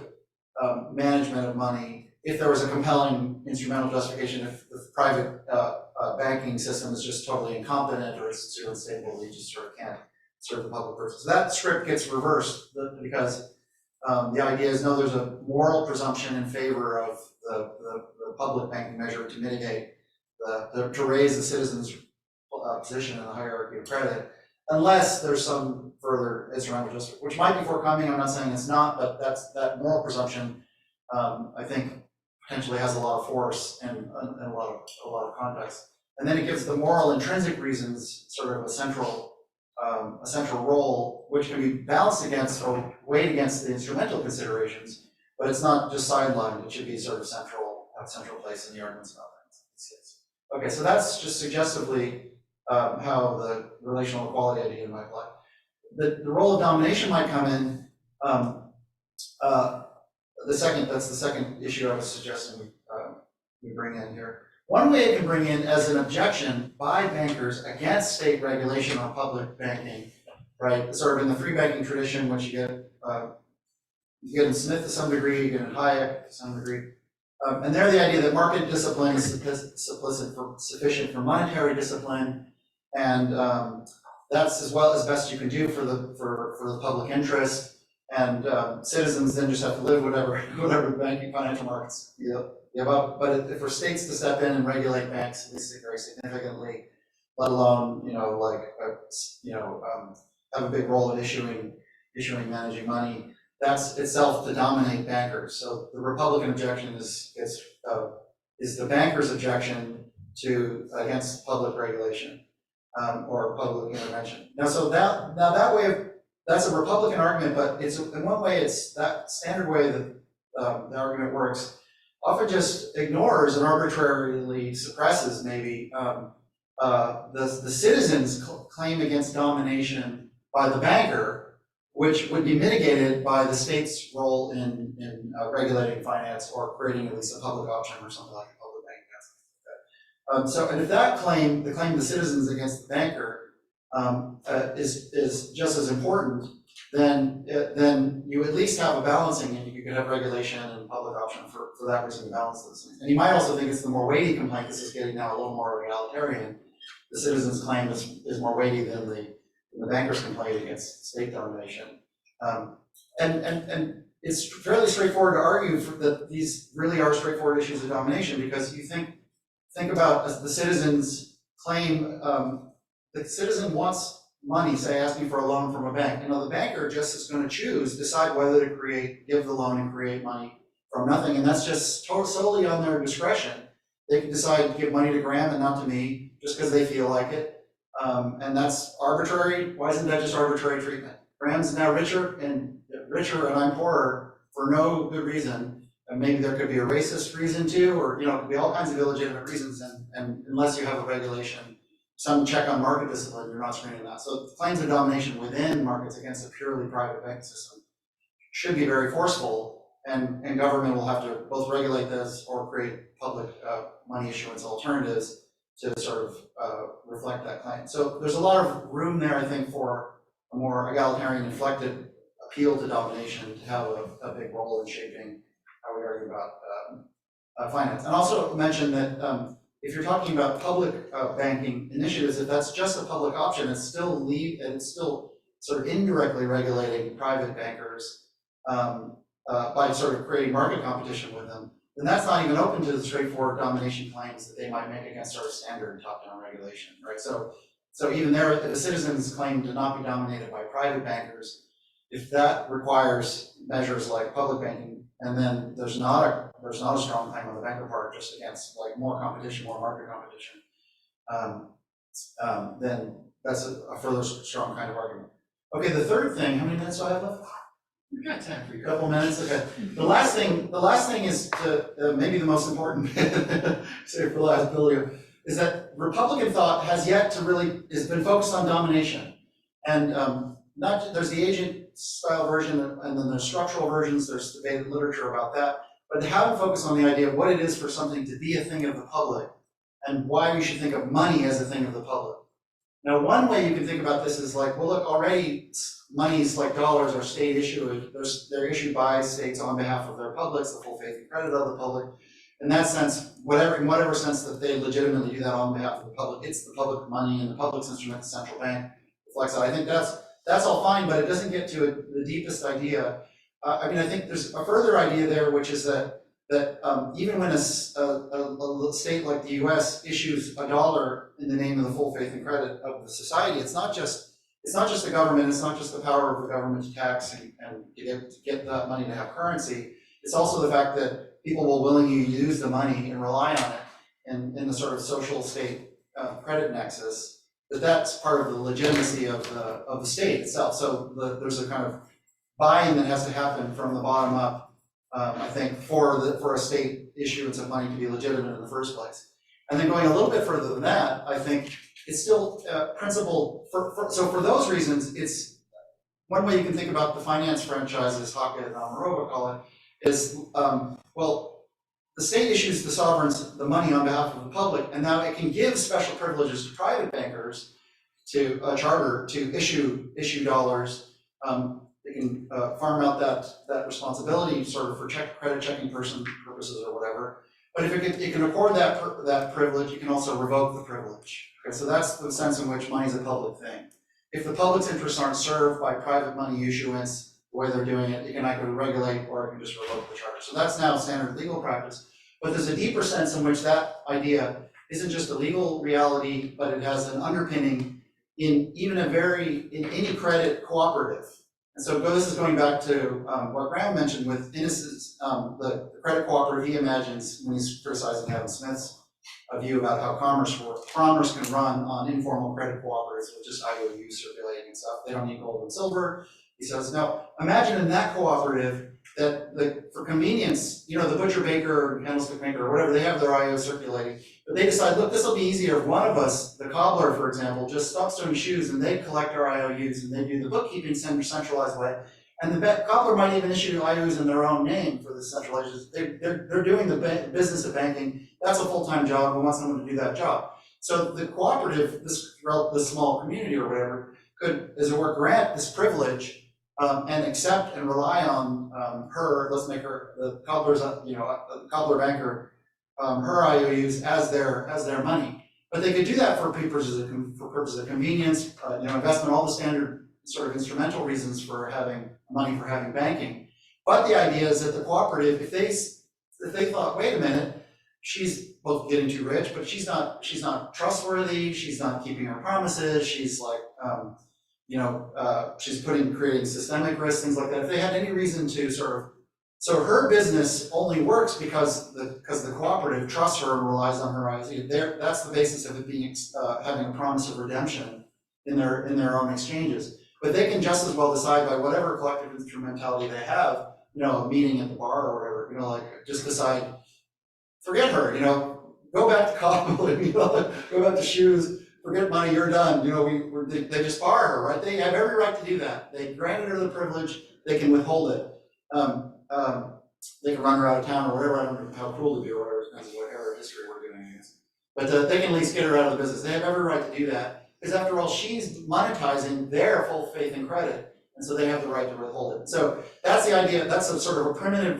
management of money if there was a compelling instrumental justification. If the private banking system is just totally incompetent or it's too unstable, you just sort of can't serve the public purpose. So that script gets reversed because the idea is no, there's a moral presumption in favor of the public banking measure to mitigate to raise the citizens' position in the hierarchy of credit, unless there's some further instrumental justification, which might be forthcoming. I'm not saying it's not, but that moral presumption, I think, potentially has a lot of force and a lot of context. And then it gives the moral intrinsic reasons sort of a central role, which can be balanced against or weighed against the instrumental considerations, but it's not just sidelined. It should be sort of have central place in the arguments about things. Okay, so that's just suggestively how the relational equality idea might apply. The role of domination might come in. That's the second issue I was suggesting we bring in here. One way it can bring in as an objection by bankers against state regulation on public banking, right? Sort of in the free banking tradition, which you get in Smith to some degree, you get in Hayek to some degree. And they're the idea that market discipline is sufficient for monetary discipline, and that's as well as best you can do for the public interest. And citizens then just have to live whatever the banking financial markets give up. But for states to step in and regulate banks, at least very significantly, let alone have a big role in issuing, managing money, that's itself to dominate bankers. So the Republican objection is the bankers' objection against public regulation. or public intervention. That's a Republican argument, but it's in one way it's that standard way that the argument works. Often just ignores and arbitrarily suppresses maybe the citizens' claim against domination by the banker, which would be mitigated by the state's role in regulating finance or creating at least a public option or something like a public bank. So, and if that claim, the claim of the citizens against the banker, is just as important, then you at least have a balancing, and you could have regulation and public option for that reason to balance those things. And you might also think it's the more weighty complaint. This is getting now a little more egalitarian. The citizens' claim is more weighty than the banker's complaint against state domination. And it's fairly straightforward to argue that these really are straightforward issues of domination, because you think about the citizen's claim. The citizen wants money, say asking for a loan from a bank. The banker just is going to decide whether to give the loan and create money from nothing, and that's just solely on their discretion. They can decide to give money to Graham and not to me, just because they feel like it, and that's arbitrary. Why isn't that just arbitrary treatment? Graham's now richer and I'm poorer for no good reason, and maybe there could be a racist reason too, or it could be all kinds of illegitimate reasons, and unless you have a regulation, some check on market discipline, you're not screening that. So claims of domination within markets against a purely private bank system should be very forceful, and government will have to both regulate this or create public money issuance alternatives to sort of reflect that claim. So there's a lot of room there, I think, for a more egalitarian, inflected appeal to domination to have a big role in shaping how we argue about finance. And also mention that if you're talking about public banking initiatives, if that's just a public option, it's still sort of indirectly regulating private bankers by sort of creating market competition with them, then that's not even open to the straightforward domination claims that they might make against our standard top-down regulation, right? So even there, the citizens claim to not be dominated by private bankers. If that requires measures like public banking, and then there's not a strong claim on the banker part just against like more competition, more market competition, then that's a further strong kind of argument. Okay, the third thing, how many minutes do I have left? We've got time for you. Couple minutes, okay. The last thing is to, maybe the most important, say for last, Bill here, is that Republican thought has been focused on domination. And there's the agent style version, and then there's structural versions, there's debated literature about that, but they haven't focused on the idea of what it is for something to be a thing of the public, and why we should think of money as a thing of the public. Now, one way you can think about this is like, well, look, already monies like dollars are state issued. They're issued by states on behalf of their publics, the full faith and credit of the public. In that sense, in whatever sense that they legitimately do that on behalf of the public, it's the public money and the public's instrument, the central bank reflects that. I think that's all fine, but it doesn't get to the deepest idea. I think there's a further idea there, which is that even when a state like the U.S. issues a dollar in the name of the full faith and credit of the society, it's not just the government, it's not just the power of the government to tax and get that money to have currency. It's also the fact that people will willingly use the money and rely on it in the sort of social state credit nexus. That's part of the legitimacy of the state itself. So there's a kind of buy-in that has to happen from the bottom up, I think, for a state issuance of money to be legitimate in the first place. And then going a little bit further than that, I think it's still principle. So for those reasons, it's one way you can think about the finance franchise, as Hackett and Amarova call it, is well, the state issues the sovereigns the money on behalf of the public, and now it can give special privileges to private bankers to a charter to issue dollars. They can farm out that responsibility sort of for credit checking purposes or whatever. But if it can accord that privilege, you can also revoke the privilege. Okay, so that's the sense in which money is a public thing. If the public's interests aren't served by private money issuance, the way they're doing it can either regulate or it can just revoke the charter. So that's now standard legal practice. But there's a deeper sense in which that idea isn't just a legal reality, but it has an underpinning in any credit cooperative. And so this is going back to what Graham mentioned with Innis's, the credit cooperative he imagines when he's criticizing Adam Smith's a view about how commerce works. Commerce can run on informal credit cooperatives with just IOU circulating and stuff. They don't need gold and silver. He says, now imagine in that cooperative that for convenience, you know, the butcher, baker, candlestick maker, or whatever, they have their IO circulating, but they decide, look, this will be easier if one of us, the cobbler, for example, just stops doing shoes and they collect our IOUs and they do the bookkeeping centralized way. And the cobbler might even issue IOUs in their own name for the centralized. They're doing the business of banking. That's a full-time job. We want someone to do that job. So the cooperative, this small community or whatever, could, as it were, grant this privilege and accept and rely on her. Let's make her the cobbler's, the cobbler banker, her IOUs as their money. But they could do that for purposes of convenience, investment, all the standard sort of instrumental reasons for having money for having banking. But the idea is that the cooperative, if they thought, wait a minute, she's both getting too rich, but she's not trustworthy, she's not keeping her promises, she's like, she's creating systemic risks, things like that. If they had any reason to so her business only works because the cooperative trusts her and relies on her IOU. That's the basis of it being having a promise of redemption in their own exchanges. But they can just as well decide by whatever collective instrumentality they have, a meeting at the bar or whatever, just decide, forget her, go back to cobbling, go back to shoes, forget money, you're done. They just bar her, right? They have every right to do that. They granted her the privilege, they can withhold it. They can run her out of town or whatever, I don't know how cruel to be or whatever, depends on what era of history we're doing, I guess. But they can at least get her out of the business. They have every right to do that. Because after all, she's monetizing their full faith and credit, and so they have the right to withhold it. So that's the idea, that's a sort of a primitive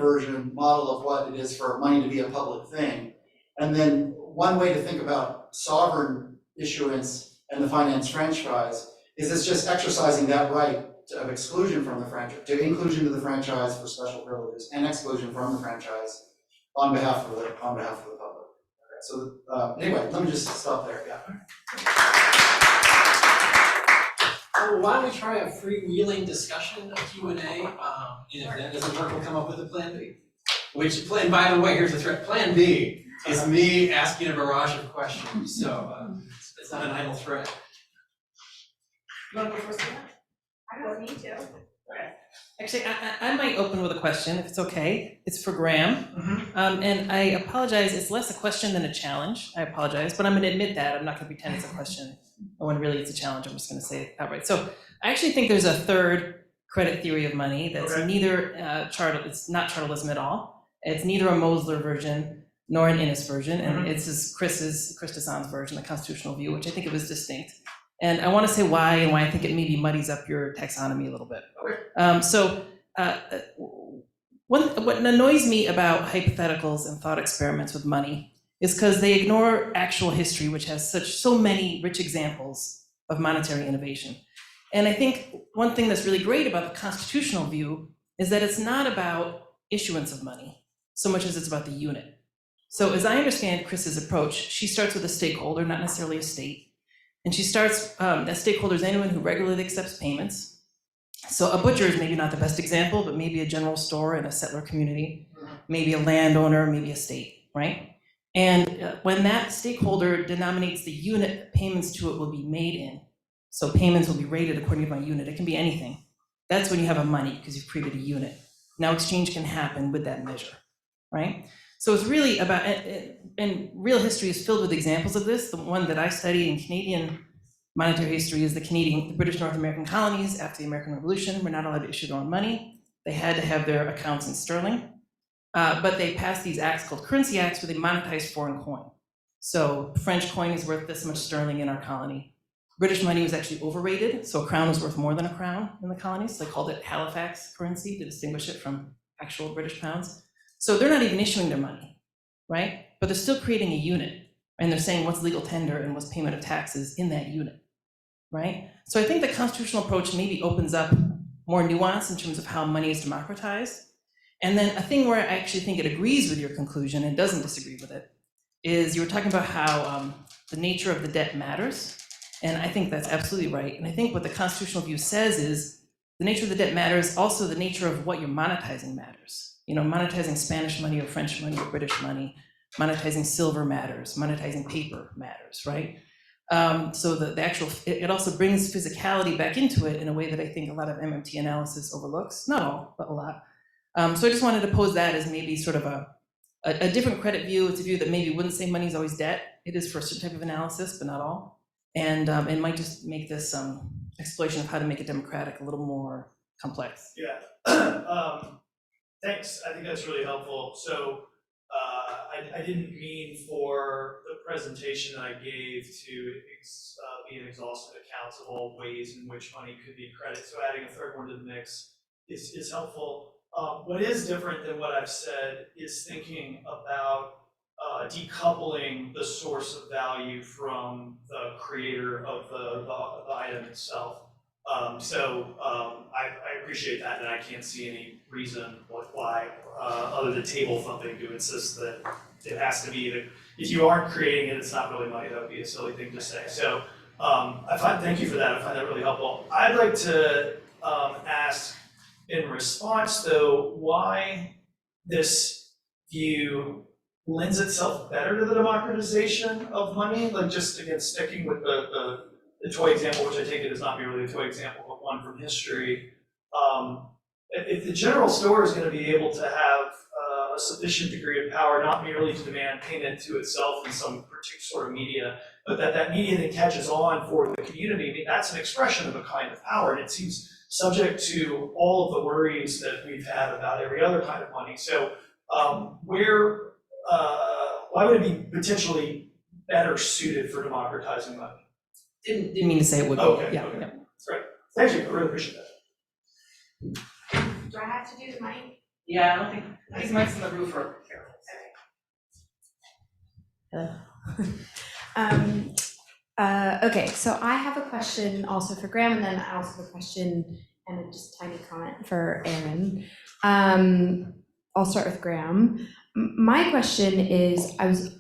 model of what it is for money to be a public thing. And then one way to think about sovereign issuance and the finance franchise is it's just exercising that right of exclusion from the franchise, to inclusion to the franchise for special privileges and exclusion from the franchise on behalf of the public. Okay, so anyway, let me just stop there, yeah. Well, why don't we try a freewheeling discussion, a Q&A, and if that doesn't work, we'll come up with a plan B. And by the way, here's the threat. Plan B is me asking a barrage of questions, so it's not an idle threat. You want to go first? I don't need to. Actually, I might open with a question, if it's okay. It's for Graham. And I apologize, it's less a question than a challenge. I apologize, but I'm gonna admit that. I'm not gonna pretend it's a question when really it's a challenge. I'm just gonna say it outright. So I actually think there's a third credit theory of money that's neither it's not chartalism at all. It's neither a Mosler version nor an Innis version. And it's Chris Dassan's version, the constitutional view, which I think it was distinct. And I want to say why and why I think it maybe muddies up your taxonomy a little bit. What annoys me about hypotheticals and thought experiments with money is because they ignore actual history, which has so many rich examples of monetary innovation. And I think one thing that's really great about the constitutional view is that it's not about issuance of money so much as it's about the unit. So as I understand Chris's approach, she starts with a stakeholder, not necessarily a state. And she starts, that stakeholder is anyone who regularly accepts payments. So a butcher is maybe not the best example, but maybe a general store in a settler community, maybe a landowner, maybe a state, right? And when that stakeholder denominates the unit that payments to it will be made in, so payments will be rated according to my unit, it can be anything. That's when you have a money, because you've created a unit. Now exchange can happen with that measure, right? So it's really about, and real history is filled with examples of this. The one that I study in Canadian monetary history is the British North American colonies after the American Revolution were not allowed to issue their own money. They had to have their accounts in sterling, but they passed these acts called currency acts where they monetized foreign coin. So French coin is worth this much sterling in our colony. British money was actually overrated, so a crown was worth more than a crown in the colonies. So they called it Halifax currency to distinguish it from actual British pounds. So they're not even issuing their money, right? But they're still creating a unit, and they're saying what's legal tender and what's payment of taxes in that unit, right? So I think the constitutional approach maybe opens up more nuance in terms of how money is democratized. And then a thing where I actually think it agrees with your conclusion and doesn't disagree with it is you were talking about how the nature of the debt matters. And I think that's absolutely right. And I think what the constitutional view says is the nature of the debt matters, also the nature of what you're monetizing matters. Monetizing Spanish money or French money or British money monetizing silver matters, monetizing paper matters, right? So the actual, it also brings physicality back into it in a way that I think a lot of MMT analysis overlooks, not all, but a lot. So I just wanted to pose that as maybe sort of a different credit view. It's a view that maybe wouldn't say money is always debt. It is for a certain type of analysis, but not all. And it might just make this exploration of how to make it democratic a little more complex. Yeah. Thanks. I think that's really helpful. So I didn't mean for the presentation that I gave to be an exhaustive accounts of all ways in which money could be credit. So adding a third one to the mix is helpful. What is different than what I've said is thinking about decoupling the source of value from the creator of the item itself. I appreciate that, and I can't see any reason why, other than table thumping, to insist that it has to be if you aren't creating it, it's not really money. That would be a silly thing to say. So thank you for that. I find that really helpful. I'd like to ask, in response though, why this view lends itself better to the democratization of money, like just again sticking with the toy example, which I take it is not merely a toy example, but one from history. If the general store is going to be able to have a sufficient degree of power, not merely to demand payment to itself in some particular sort of media, but that media then catches on for the community, I mean, that's an expression of a kind of power, and it seems subject to all of the worries that we've had about every other kind of money. So why would it be potentially better suited for democratizing money? Didn't mean to say it would be. Okay, Yeah, okay. yeah. Great. Thank you. I really appreciate that. Do I have to do the mic? Yeah, I don't think these mics in the roof are careful. Okay, so I have a question also for Graham, and then I also have a question and a just tiny comment for Aaron. I'll start with Graham. My question is, I was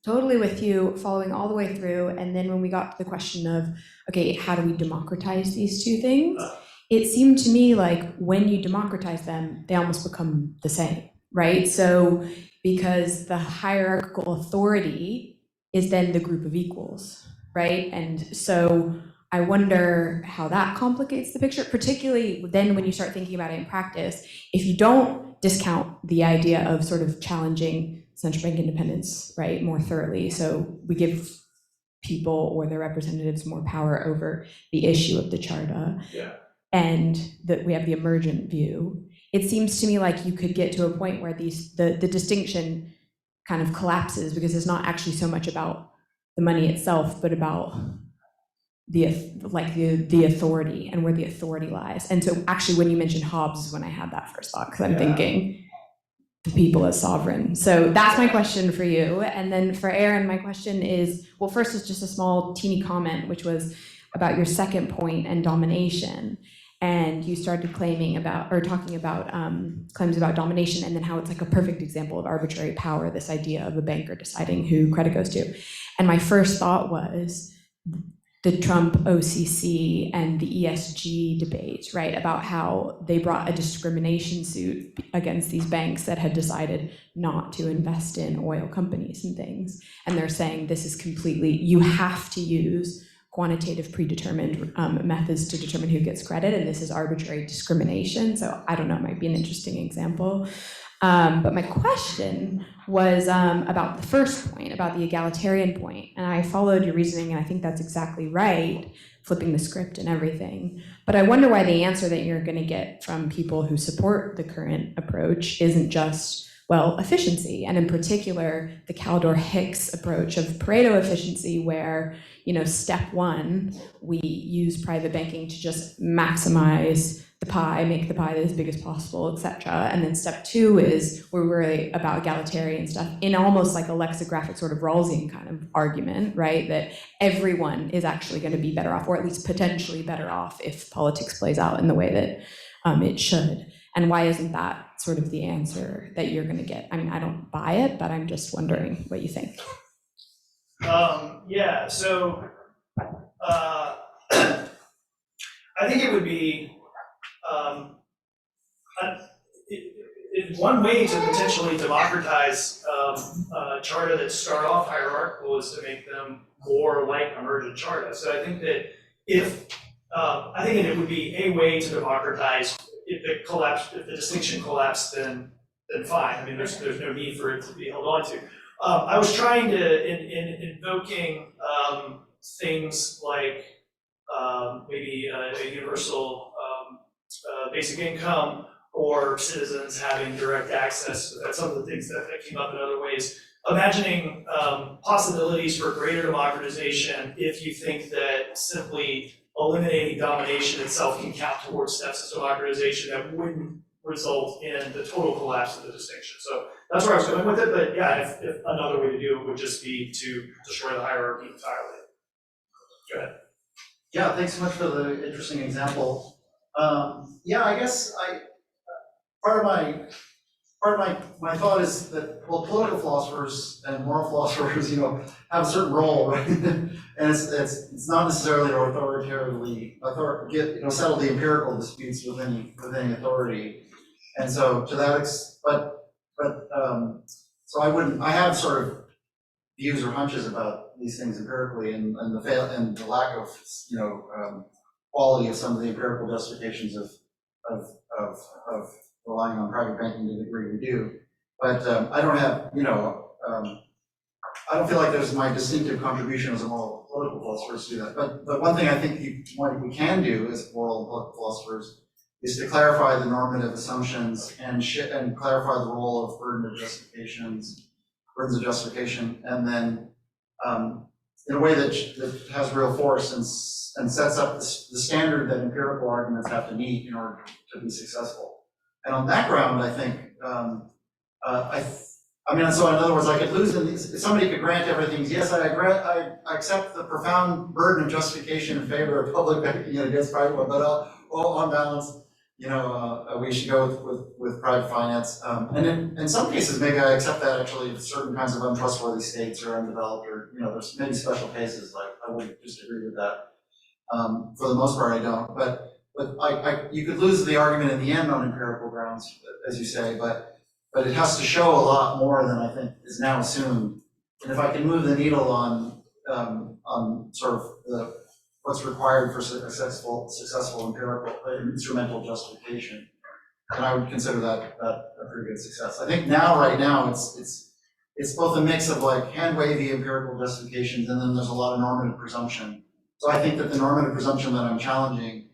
totally with you, following all the way through, and then when we got to the question of, okay, how do we democratize these two things? It seemed to me like when you democratize them, they almost become the same, right? So because the hierarchical authority is then the group of equals, right? And so I wonder how that complicates the picture, particularly then when you start thinking about it in practice. If you don't discount the idea of sort of challenging central bank independence, right, more thoroughly, so we give people or their representatives more power over the issue of the charter, Yeah. and that we have the emergent view, it seems to me like you could get to a point where the distinction kind of collapses, because it's not actually so much about the money itself, but about the authority and where the authority lies. And so actually when you mentioned Hobbes is when I had that first thought, because I'm thinking the people as sovereign. So that's my question for you. And then for Aaron, my question is, well, first is just a small teeny comment, which was about your second point and domination. And you started talking about claims about domination, and then how it's like a perfect example of arbitrary power, this idea of a banker deciding who credit goes to. And my first thought was the Trump OCC and the ESG debate, right? About how they brought a discrimination suit against these banks that had decided not to invest in oil companies and things. And they're saying this is completely, you have to use quantitative predetermined methods to determine who gets credit, and this is arbitrary discrimination. So I don't know, it might be an interesting example. But my question was about the first point, about the egalitarian point. And I followed your reasoning, and I think that's exactly right, flipping the script and everything. But I wonder why the answer that you're gonna get from people who support the current approach isn't just, well, efficiency, and in particular, the Kaldor-Hicks approach of Pareto efficiency, where, you know, step one, we use private banking to just maximize the pie, make the pie as big as possible, et cetera. And then step two is we're really about egalitarian stuff in almost like a lexicographic sort of Rawlsian kind of argument, right? That everyone is actually going to be better off, or at least potentially better off, if politics plays out in the way that it should. And why isn't that sort of the answer that you're going to get? I mean, I don't buy it, but I'm just wondering what you think. Yeah, so I think it would be, one way to potentially democratize charter that start off hierarchical is to make them more like emergent charter. So I think that I think that it would be a way to democratize. If the distinction collapsed, then fine. I mean, there's no need for it to be held on to. I was trying to, in invoking things like maybe a universal basic income or citizens having direct access. That's some of the things that came up in other ways. Imagining possibilities for greater democratization if you think that simply eliminating domination itself can count towards steps of democratization that wouldn't result in the total collapse of the distinction. So that's where I was going with it, but yeah, if another way to do it would just be to destroy the hierarchy entirely. Go ahead. Yeah, thanks so much for the interesting example. Yeah, I guess part of my thought is that, well, political philosophers and moral philosophers, have a certain role, right? And it's not necessarily to authoritatively settle the empirical disputes with any authority. And so to that so I have sort of views or hunches about these things empirically and the lack of quality of some of the empirical justifications of relying on private banking to the degree we do. But I don't have, I don't feel like there's my distinctive contribution as a moral political philosopher to do that. But one thing I think we can do as moral political philosophers is to clarify the normative assumptions and clarify the role of burdens of justification, and then in a way that has real force and sets up the standard that empirical arguments have to meet in order to be successful. And on that ground, I think, so in other words, I could lose if somebody could grant everything, yes, I accept the profound burden of justification in favor of public banking against private one, but on balance, we should go with private finance. And in some cases, maybe I accept that actually in certain kinds of untrustworthy states or undeveloped, or, there's maybe special cases, like I wouldn't disagree with that. For the most part, I don't. But you could lose the argument in the end on empirical grounds, as you say, but it has to show a lot more than I think is now assumed. And if I can move the needle on sort of what's required for successful empirical instrumental justification, then I would consider that a pretty good success. I think right now it's both a mix of like hand wavy empirical justifications, and then there's a lot of normative presumption. So I think that the normative presumption that I'm challenging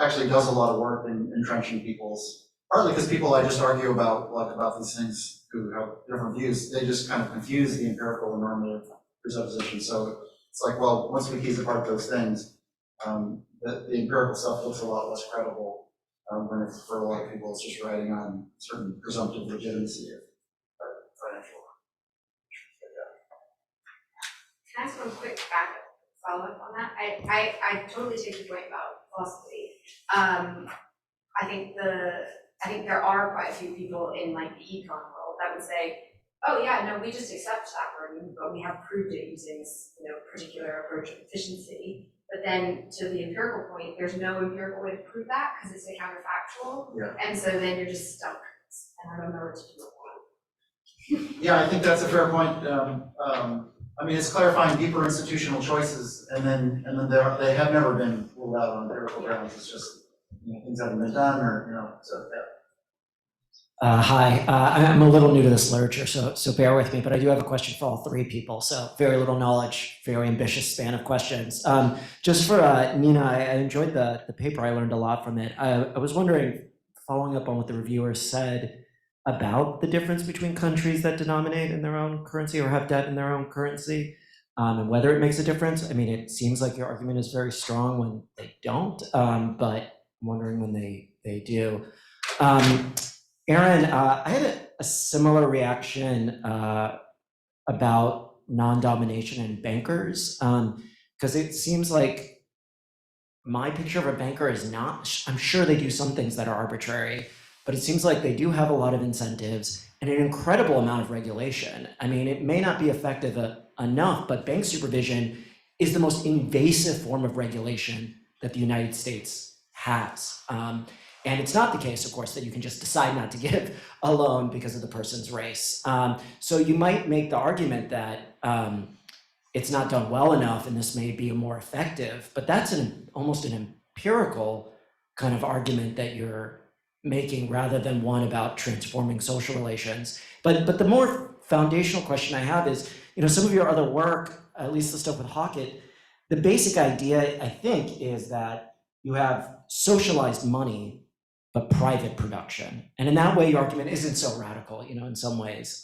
actually does a lot of work in entrenching people's, partly because people I just argue about these things who have different views, they just kind of confuse the empirical and normative presupposition. So it's like, well, once we tease apart those things, the empirical stuff looks a lot less credible when it's, for a lot of people, it's just riding on certain presumptive legitimacy of financial. Can I ask one quick follow-up on that? I totally take your point about philosophy. I think there are quite a few people in like the econ world that would say, oh yeah, no, we just accept that burden, but we have proved it using this particular approach of efficiency. But then to the empirical point, there's no empirical way to prove that because it's a counterfactual. Yeah. And so then you're just stuck. And I don't know what to do with that. Yeah, I think that's a fair point. It's clarifying deeper institutional choices, and then they have never been ruled out on empirical grounds. It's just things haven't been done, or so yeah. Hi, I'm a little new to this literature, so bear with me, but I do have a question for all three people. So very little knowledge, very ambitious span of questions. Just for Nina, I enjoyed the paper. I learned a lot from it. I was wondering, following up on what the reviewer said about the difference between countries that denominate in their own currency or have debt in their own currency, and whether it makes a difference. I mean, it seems like your argument is very strong when they don't, but I'm wondering when they do. Aaron, I had a similar reaction about non-domination and bankers, because it seems like my picture of a banker is not, I'm sure they do some things that are arbitrary, but it seems like they do have a lot of incentives and an incredible amount of regulation. I mean, it may not be effective enough, but bank supervision is the most invasive form of regulation that the United States has. And it's not the case, of course, that you can just decide not to give a loan because of the person's race. So you might make the argument that it's not done well enough and this may be more effective, but that's almost an empirical kind of argument that you're making rather than one about transforming social relations. But the more foundational question I have is, some of your other work, at least the stuff with Hockett, the basic idea, I think, is that you have socialized money, but private production. And in that way, your argument isn't so radical, in some ways.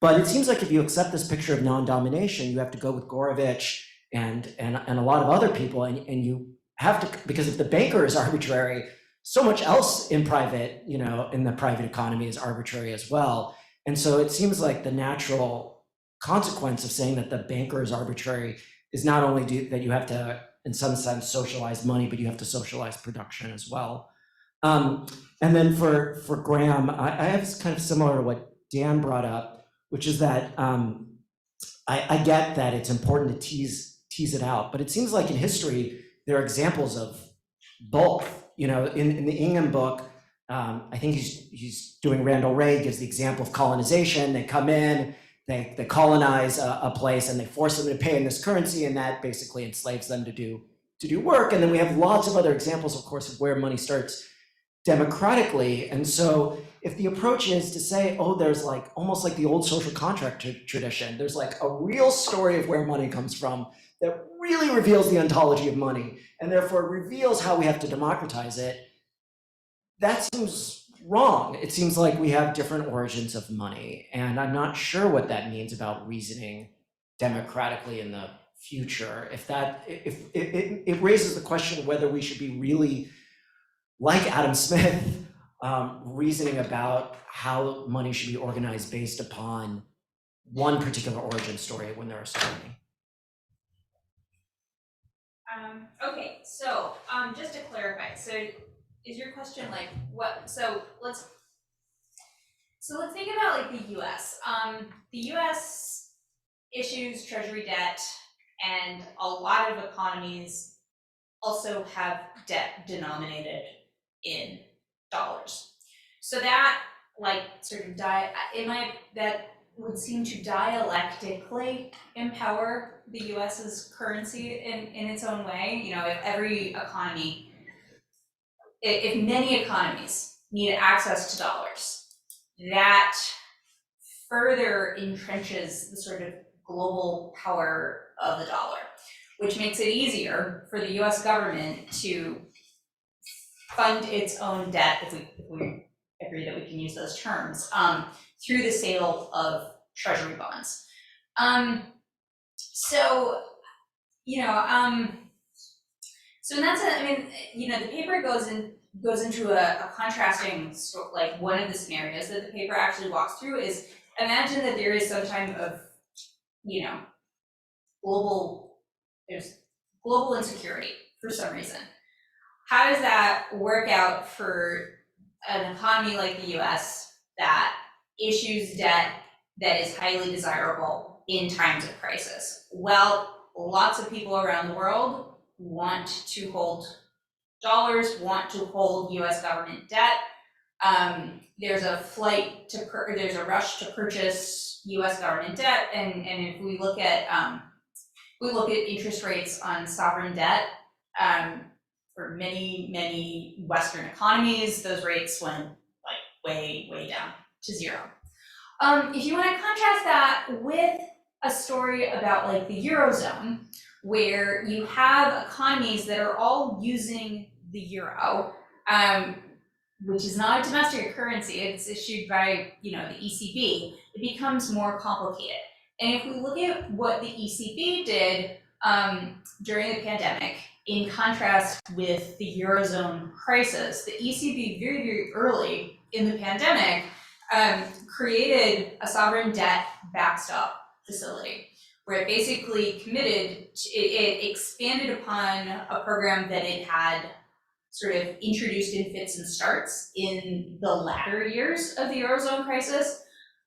But it seems like if you accept this picture of non-domination, you have to go with Gorovitch and a lot of other people, and you have to, because if the banker is arbitrary, so much else in private, in the private economy is arbitrary as well. And so it seems like the natural consequence of saying that the banker is arbitrary is not only that you have to, in some sense, socialize money, but you have to socialize production as well. And then for Graham, I have kind of similar to what Dan brought up, which is that I get that it's important to tease it out, but it seems like in history, there are examples of both. In the Ingham book, I think he's doing Randall Ray, gives the example of colonization. They come in, they colonize a place, and they force them to pay in this currency, and that basically enslaves them to do work. And then we have lots of other examples, of course, of where money starts democratically. And so if the approach is to say, oh, there's like almost like the old social contract tradition, there's like a real story of where money comes from that really reveals the ontology of money, and therefore reveals how we have to democratize it, that seems wrong. It seems like we have different origins of money, and I'm not sure what that means about reasoning democratically in the future. If it raises the question of whether we should be really like Adam Smith, reasoning about how money should be organized based upon one particular origin story when there are so many. Okay, so just to clarify, so is your question like what? So let's think about like the U.S. The U.S. issues treasury debt, and a lot of economies also have debt denominated in dollars. So that that would seem to dialectically empower the US's currency in its own way. If every economy, if many economies need access to dollars, that further entrenches the sort of global power of the dollar, which makes it easier for the US government to fund its own debt, if we agree that we can use those terms, through the sale of treasury bonds. So in that sense, the paper goes into a contrasting, like one of the scenarios that the paper actually walks through is, imagine that there is some type of, there's global insecurity for some reason. How does that work out for an economy like the US that issues debt that is highly desirable in times of crisis? Well, lots of people around the world want to hold dollars, want to hold US government debt. There's a there's a rush to purchase US government debt, and if we look at interest rates on sovereign debt, for many Western economies, those rates went like way down to zero. If you want to contrast that with a story about like the Eurozone, where you have economies that are all using the euro, which is not a domestic currency, it's issued by the ECB, it becomes more complicated. And if we look at what the ECB did during the pandemic, in contrast with the Eurozone crisis, the ECB very, very early in the pandemic created a sovereign debt backstop facility, where it basically it expanded upon a program that it had sort of introduced in fits and starts in the latter years of the Eurozone crisis,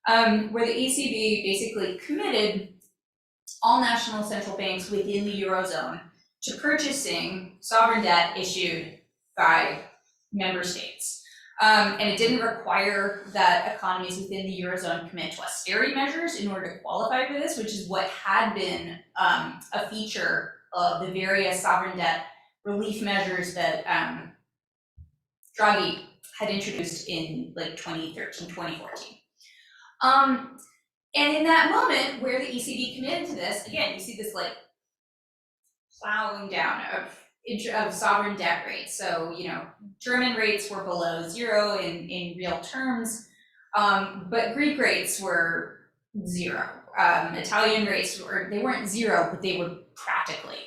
where the ECB basically committed all national central banks within the Eurozone to purchasing sovereign debt issued by member states. And it didn't require that economies within the Eurozone commit to austerity measures in order to qualify for this, which is what had been a feature of the various sovereign debt relief measures that Draghi had introduced in like 2013, 2014. And in that moment where the ECB committed to this, again, you see this like plowing down of sovereign debt rates. So, German rates were below zero in real terms, but Greek rates were zero. Italian rates they weren't zero, but they were practically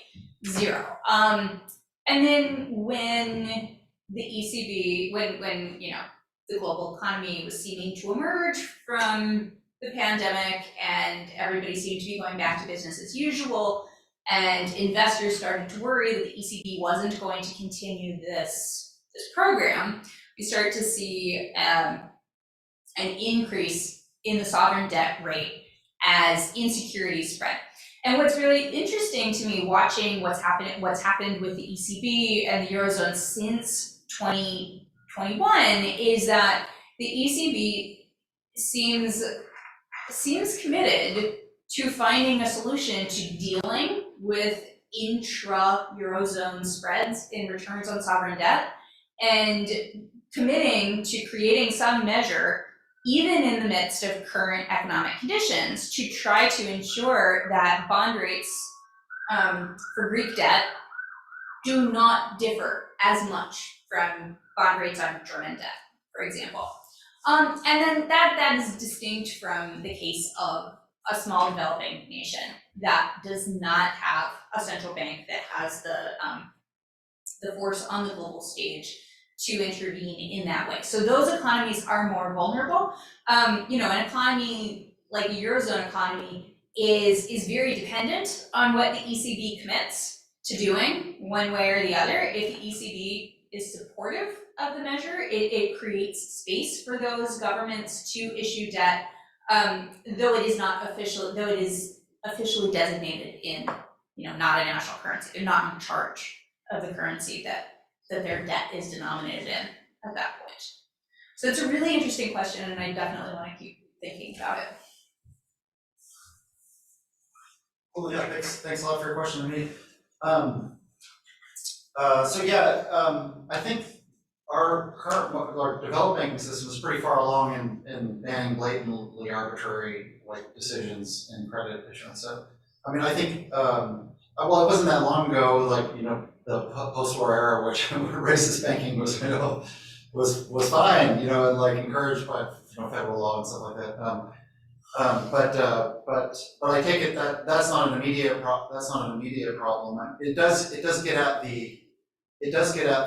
zero. And then when the ECB, when the global economy was seeming to emerge from the pandemic and everybody seemed to be going back to business as usual, and investors started to worry that the ECB wasn't going to continue this program, we started to see an increase in the sovereign debt rate as insecurity spread. And what's really interesting to me watching what's happened with the ECB and the Eurozone since 2021 is that the ECB seems committed to finding a solution to dealing with intra-Eurozone spreads in returns on sovereign debt and committing to creating some measure, even in the midst of current economic conditions, to try to ensure that bond rates for Greek debt do not differ as much from bond rates on German debt, for example. And then that is distinct from the case of a small developing nation that does not have a central bank that has the force on the global stage to intervene in that way. So those economies are more vulnerable. An economy like a Eurozone economy is very dependent on what the ECB commits to doing one way or the other. If the ECB is supportive of the measure, it creates space for those governments to issue debt, though it is officially designated in, not a national currency. They're not in charge of the currency that their debt is denominated in at that point. So it's a really interesting question, and I definitely want to keep thinking about it. Cool, yeah, thanks a lot for your question, Amy. I think our current developing system is pretty far along in banning blatantly arbitrary decisions in credit issuance. So, I think, it wasn't that long ago, the post-war era, which racist banking was fine, and encouraged by federal law and stuff like that. But I take it that that's not an immediate problem. It does get at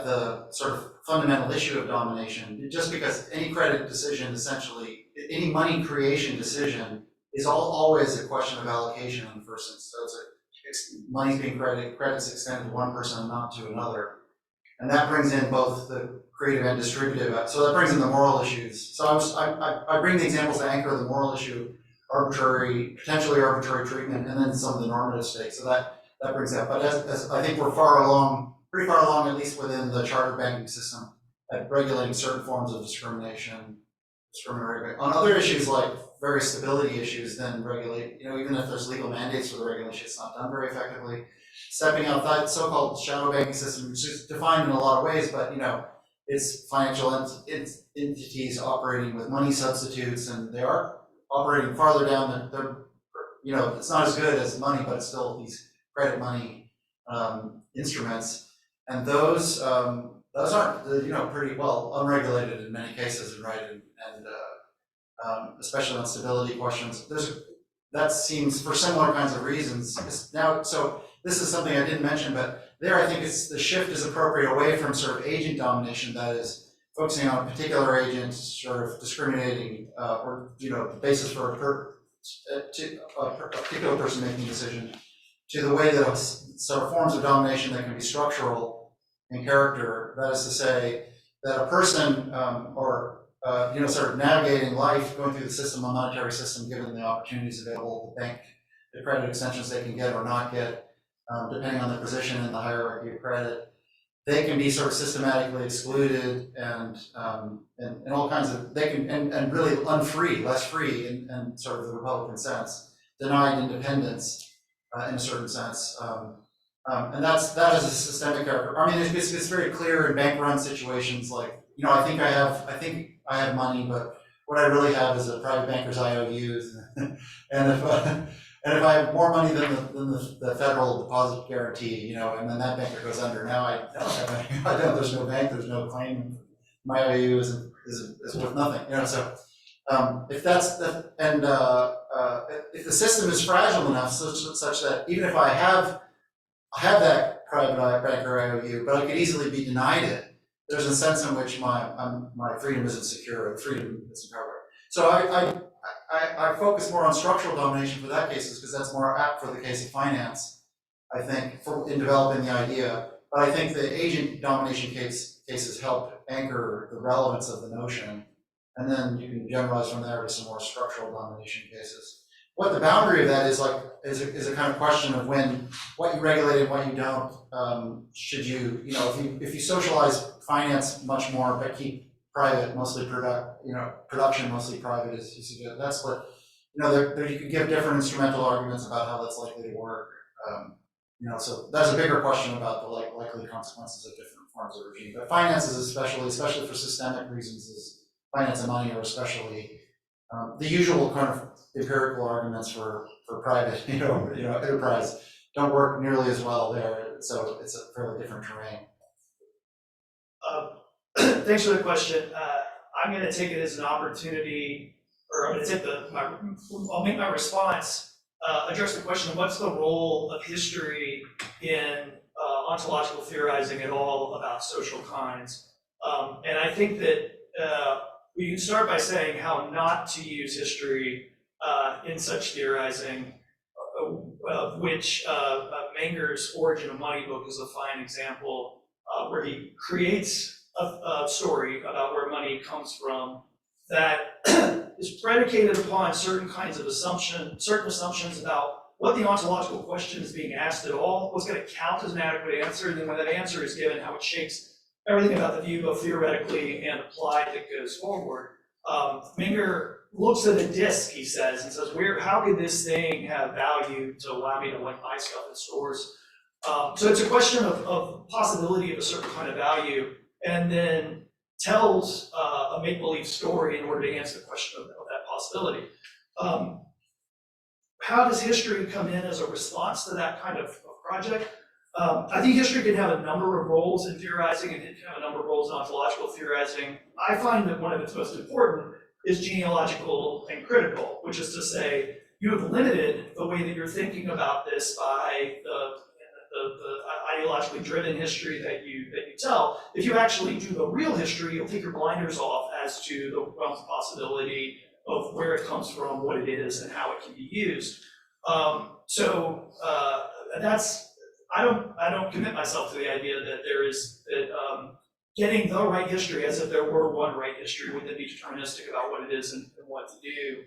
the sort of fundamental issue of domination. Just because any credit decision, essentially, any money creation decision is always a question of allocation in the first instance. So money's being credited, credit's extended to one person and not to another. And that brings in both the creative and distributive, so that brings in the moral issues. So I bring the examples to anchor the moral issue, potentially arbitrary treatment, and then some of the normative stakes. So that brings that. But as I think we're pretty far along, at least within the chartered banking system, at regulating certain forms of discrimination. On other issues like various stability issues, then regulate, even if there's legal mandates for the regulation, it's not done very effectively. Stepping outside the so-called shadow banking system, which is defined in a lot of ways, but it's financial entities operating with money substitutes, and they are operating farther down. It's not as good as money, but it's still these credit money instruments, and those aren't pretty well unregulated in many cases, right? And especially on stability questions. That seems for similar kinds of reasons. So this is something I didn't mention, but there I think the shift is appropriate away from sort of agent domination, that is focusing on a particular agent, sort of discriminating, or the basis for a particular person making a decision, to the way that sort of forms of domination that can be structural in character. That is to say that a person sort of navigating life, going through the system, a monetary system, given the opportunities available, the credit extensions they can get or not get, depending on their position in the hierarchy of credit, they can be sort of systematically excluded and all kinds of, they can, and really unfree, less free in sort of the Republican sense, denied independence in a certain sense. And that has a systemic character. I mean, it's very clear in bank-run situations, like, you know, I think I have money, but what I really have is a private banker's IOUs, and if I have more money than the federal deposit guarantee, you know, and then that banker goes under, now I don't have any, there's no bank, there's no claim, my IOU is worth nothing, you know. So if that's the, and if the system is fragile enough such that even if I have that private banker IOU, but I could easily be denied it, there's a sense in which my freedom isn't secure, or freedom isn't covered. So I focus more on structural domination for that cases, because that's more apt for the case of finance, I think, in developing the idea. But I think the agent domination cases help anchor the relevance of the notion, and then you can generalize from there to some more structural domination cases. What the boundary of that is like is a kind of question of what you regulate and what you don't. Should you, you know, if you socialize finance much more but keep private, mostly production mostly private, that's what, you know, there you could give different instrumental arguments about how that's likely to work. You know, so that's a bigger question about the likely consequences of different forms of regime. But finance is especially for systemic reasons, is finance and money are especially the usual kind of empirical arguments for private, you know, enterprise don't work nearly as well there. So it's a fairly different terrain. Thanks for the question. I'm going to take it as an opportunity, or I'm going to take I'll make my response, address the question of what's the role of history in ontological theorizing at all about social kinds. And I think that we can start by saying how not to use history in such theorizing, of which Menger's Origin of Money book is a fine example, where he creates a story about where money comes from that is predicated upon certain assumptions about what the ontological question is being asked at all, what's going to count as an adequate answer, and then when that answer is given, how it shapes everything about the view, both theoretically and applied, that goes forward. Menger looks at a disk, he says, and says, how could this thing have value to allow me to buy stuff in stores? So it's a question of possibility of a certain kind of value, and then tells a make-believe story in order to answer the question of that possibility. How does history come in as a response to that kind of project? I think history can have a number of roles in theorizing, and it can have a number of roles in ontological theorizing. I find that one of its most important is genealogical and critical, which is to say, you have limited the way that you're thinking about this by the ideologically driven history that you tell. If you actually do the real history, you'll take your blinders off as to the realms of possibility of where it comes from, what it is, and how it can be used. I don't commit myself to the idea that getting the right history, as if there were one right history, would then be deterministic about what it is and what to do.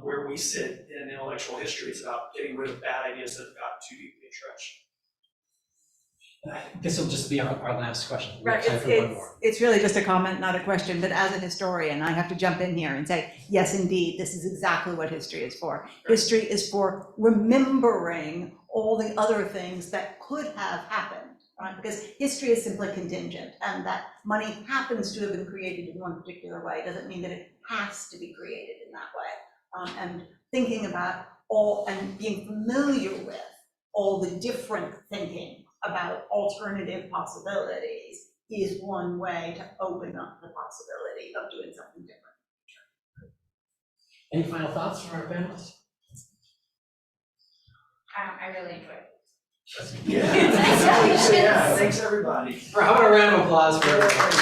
Where we sit in intellectual history is about getting rid of bad ideas that have gotten too deeply entrenched. This will just be our last question. We have Right, time for one more. it's really just a comment, not a question, but as a historian, I have to jump in here and say, yes, indeed, this is exactly what history is for. History is for remembering all the other things that could have happened, right? Because history is simply contingent, and that money happens to have been created in one particular way doesn't mean that it has to be created in that way. And thinking about and being familiar with all the different thinking about alternative possibilities is one way to open up the possibility of doing something different. Any final thoughts from our panelists? I really enjoyed it. Yeah, thanks everybody. How about a round of applause for everybody?